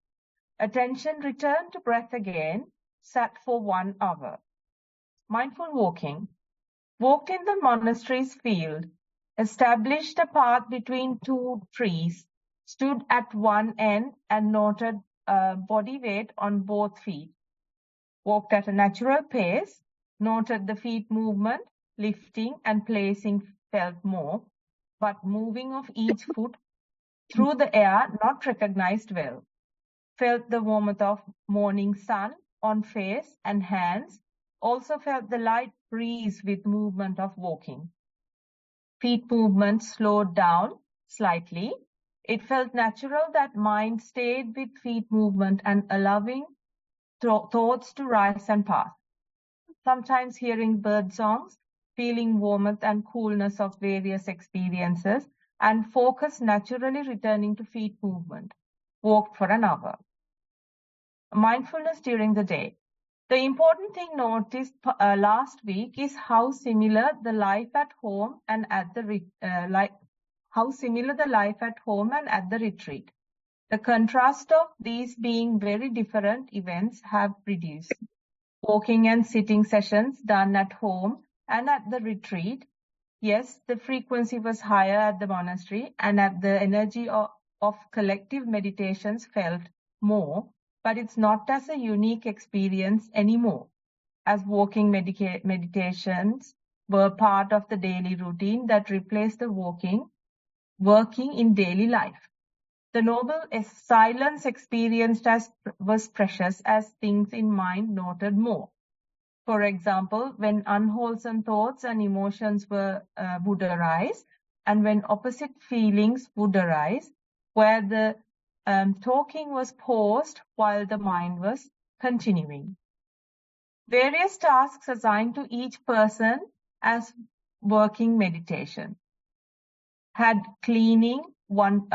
Attention returned to breath again. Sat for 1 hour. Mindful walking. Walked in the monastery's field. Established a path between 2 trees. Stood at one end and noted body weight on both feet. Walked at a natural pace. Noted the feet movement, lifting and placing felt more, but moving of each foot through the air not recognized well. Felt the warmth of morning sun on face and hands. Also felt the light breeze with movement of walking. Feet movement slowed down slightly. It felt natural that mind stayed with feet movement and allowing thoughts to rise and pass. Sometimes hearing bird songs, feeling warmth and coolness of various experiences, and focus naturally returning to feet movement. Walked for an hour. Mindfulness during the day. The important thing noticed last week is how similar the life at home and at the retreat. The contrast of these being very different events have reduced. Walking and sitting sessions done at home and at the retreat. Yes, the frequency was higher at the monastery and at the energy of collective meditations felt more, but it's not as a unique experience anymore, as walking meditations were part of the daily routine that replaced the working in daily life. The noble silence experienced was precious as things in mind noted more. For example, when unwholesome thoughts and emotions would arise, and when opposite feelings would arise, where the talking was paused while the mind was continuing. Various tasks assigned to each person as working meditation. Had cleaning one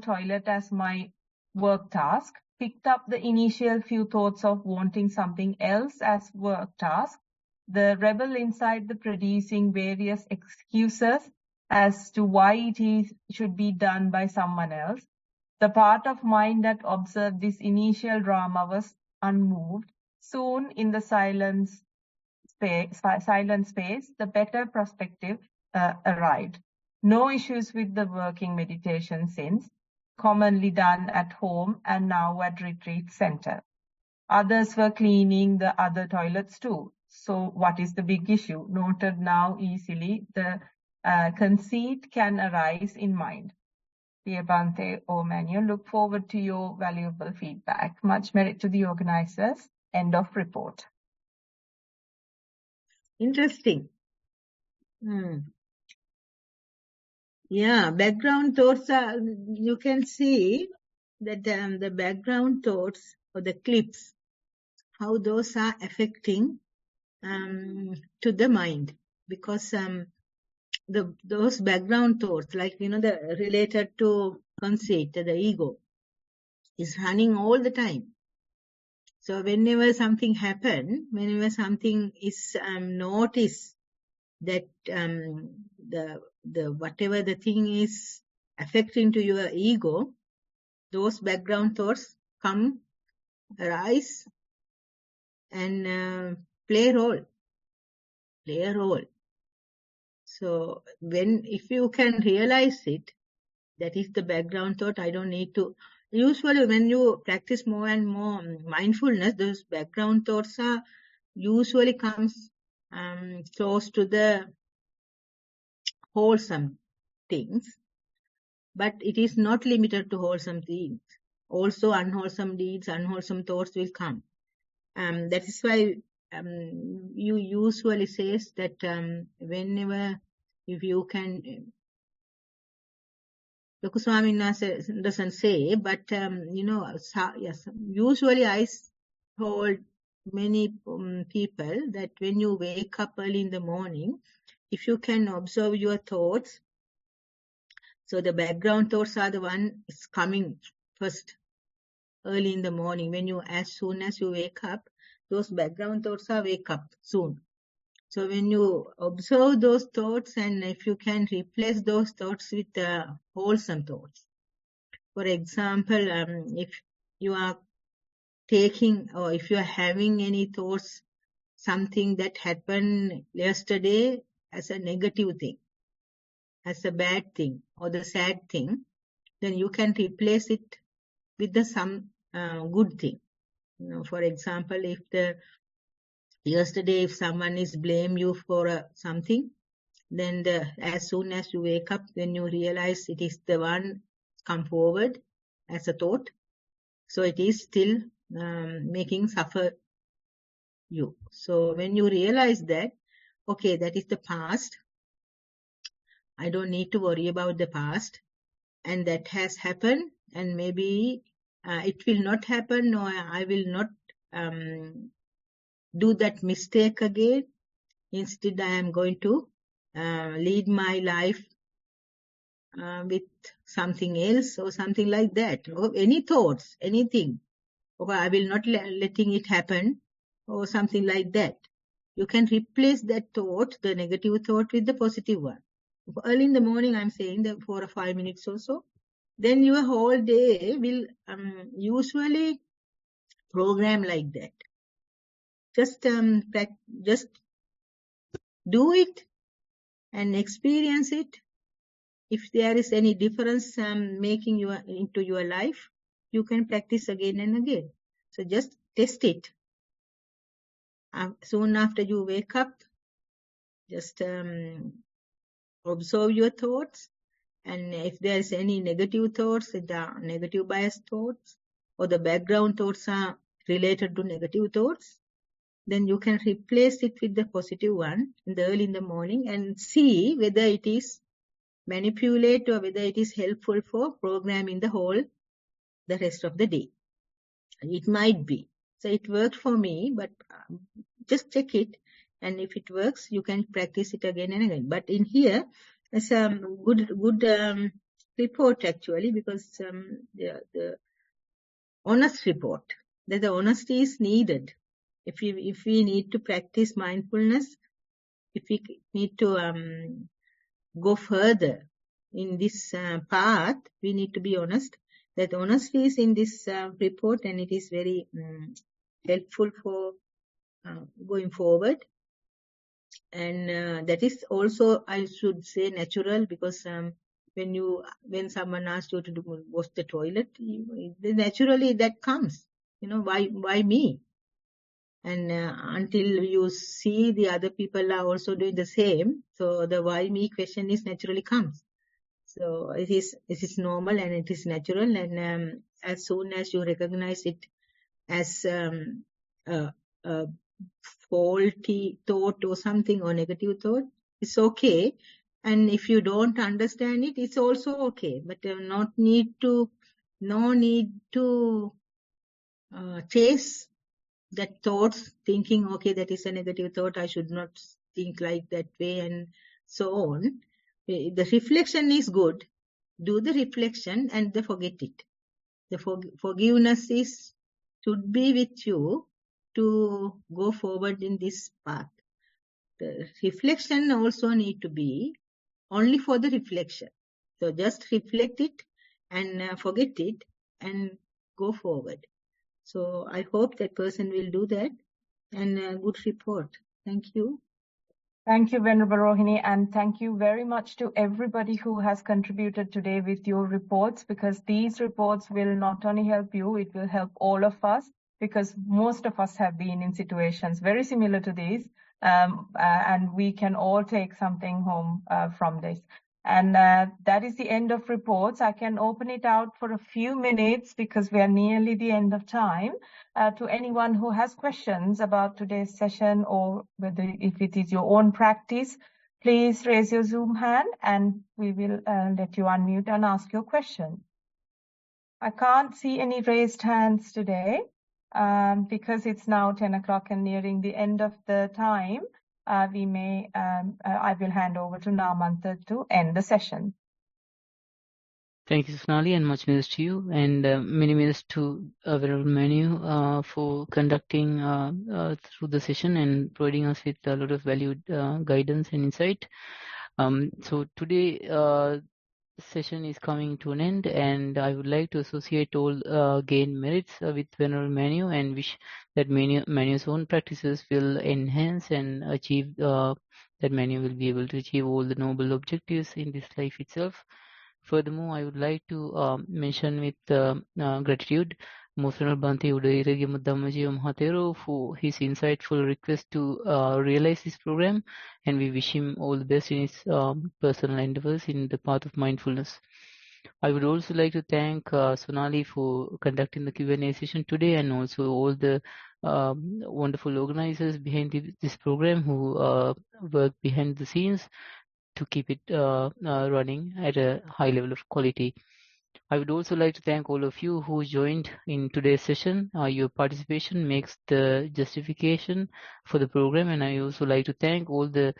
toilet as my work task. Picked up the initial few thoughts of wanting something else as work task. The rebel inside the producing various excuses as to why it should be done by someone else. The part of mind that observed this initial drama was unmoved. Soon in the silent space, the better perspective arrived. No issues with the working meditation since, commonly done at home and now at retreat center. Others were cleaning the other toilets too. So what is the big issue? Noted now easily, the conceit can arise in mind. Dear Bhante or Manu, look forward to your valuable feedback. Much merit to the organizers. End of report. Interesting. Yeah, background thoughts are, you can see that the background thoughts or the clips, how those are affecting to the mind, because those background thoughts, like, the related to conceit, the ego, is running all the time. So whenever something happens, whenever something is noticed, that the whatever the thing is affecting to your ego, those background thoughts come, arise, and play a role. So if you can realize it, that is the background thought. I don't need to. Usually when you practice more and more mindfulness, those background thoughts are usually comes close to the wholesome things, but it is not limited to wholesome things. Also unwholesome deeds, unwholesome thoughts will come. That is why you usually says that whenever, if you can, the Kusala doesn't say, but yes, usually I told many people that when you wake up early in the morning, if you can observe your thoughts, so the background thoughts are the one is coming first early in the morning. As soon as you wake up, those background thoughts are wake up soon. So when you observe those thoughts, and if you can replace those thoughts with wholesome thoughts. For example, if you are taking, or if you are having any thoughts, something that happened yesterday as a negative thing, as a bad thing, or the sad thing, then you can replace it with some good thing. For example, yesterday if someone is blame you for something, then as soon as you wake up, when you realize it is the one come forward as a thought, so it is still making suffer you. So when you realize that, okay, that is the past, I don't need to worry about the past, and that has happened, and maybe it will not happen, or I will not do that mistake again. Instead, I am going to lead my life with something else, or something like that, or any thoughts, anything, or I will not letting it happen, or something like that. You can replace that thought, the negative thought, with the positive one. Early in the morning, I'm saying that 4 or 5 minutes or so, then your whole day will usually program like that. Just do it and experience it. If there is any difference making into your life, you can practice again and again. So just test it. Soon after you wake up, just observe your thoughts, and if there is any negative thoughts, the negative biased thoughts, or the background thoughts are related to negative thoughts, then you can replace it with the positive one early in the morning, and see whether it is manipulate or whether it is helpful for programming the rest of the day. It might be. So it worked for me, but just check it, and if it works, you can practice it again and again. But in here, it's a good report actually, because the honest report, that the honesty is needed. If we need to practice mindfulness, if we need to go further in this path, we need to be honest. That honesty is in this report, and it is very helpful for going forward. And that is also, I should say, natural, because when someone asks you to wash the toilet, naturally that comes. Why me? And until you see the other people are also doing the same, so the why me question is naturally comes. So it is normal, and it is natural, and as soon as you recognize it as a faulty thought or something, or negative thought, it's okay. And if you don't understand it, it's also okay. But no need to chase that thoughts, thinking, okay, that is a negative thought, I should not think like that way, and so on. The reflection is good. Do the reflection and forget it. The forgiveness should be with you to go forward in this path. The reflection also need to be only for the reflection. So just reflect it and forget it, and go forward. So I hope that person will do that, and a good report. Thank you. Thank you, Venerable Rohini, and thank you very much to everybody who has contributed today with your reports, because these reports will not only help you, it will help all of us, because most of us have been in situations very similar to these, and we can all take something home from this. And that is the end of reports. I can open it out for a few minutes because we are nearly the end of time. To anyone who has questions about today's session, or whether if it is your own practice, please raise your Zoom hand and we will let you unmute and ask your question. I can't see any raised hands today because it's now 10 o'clock and nearing the end of the time. I will hand over to Namantha to end the session. Thank you, Sonali, and much thanks to you, and many thanks to Venerable Manu for conducting through the session and providing us with a lot of valued guidance and insight. So today session is coming to an end, and I would like to associate all gain merits with Venerable Manu, and wish that Manu's own practices will enhance and achieve that Manu will be able to achieve all the noble objectives in this life itself. Furthermore, I would like to mention with gratitude Most Venerable Bhante Udayiragya Dhamma Thero for his insightful request to realize this program, and we wish him all the best in his personal endeavors in the path of mindfulness. I would also like to thank Sonali for conducting the Q&A session today, and also all the wonderful organizers behind this program who work behind the scenes to keep it running at a high level of quality. I would also like to thank all of you who joined in today's session. Your participation makes the justification for the program, and I also like to thank all the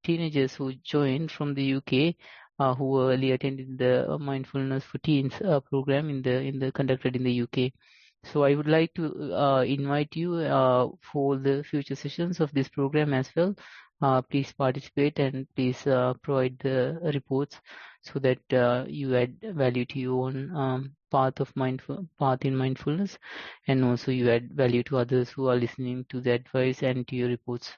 teenagers who joined from the UK who early attended the Mindfulness for Teens program in the conducted in the UK. So I would like to invite you for the future sessions of this program as well. Please participate and please provide the reports so that you add value to your own path in mindfulness, and also you add value to others who are listening to the advice and to your reports.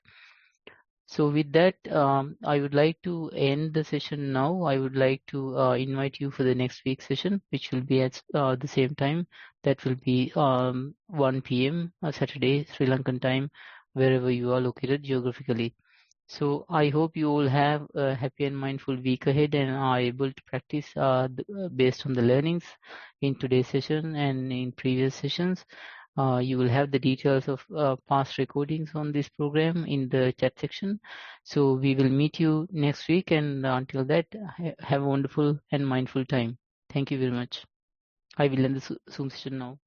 So with that, I would like to end the session now. I would like to invite you for the next week's session, which will be at the same time. That will be 1 p.m. Saturday, Sri Lankan time, wherever you are located geographically. So I hope you all have a happy and mindful week ahead and are able to practice based on the learnings in today's session and in previous sessions. You will have the details of past recordings on this program in the chat section. So we will meet you next week, and until that, have a wonderful and mindful time. Thank you very much. I will end the Zoom session now.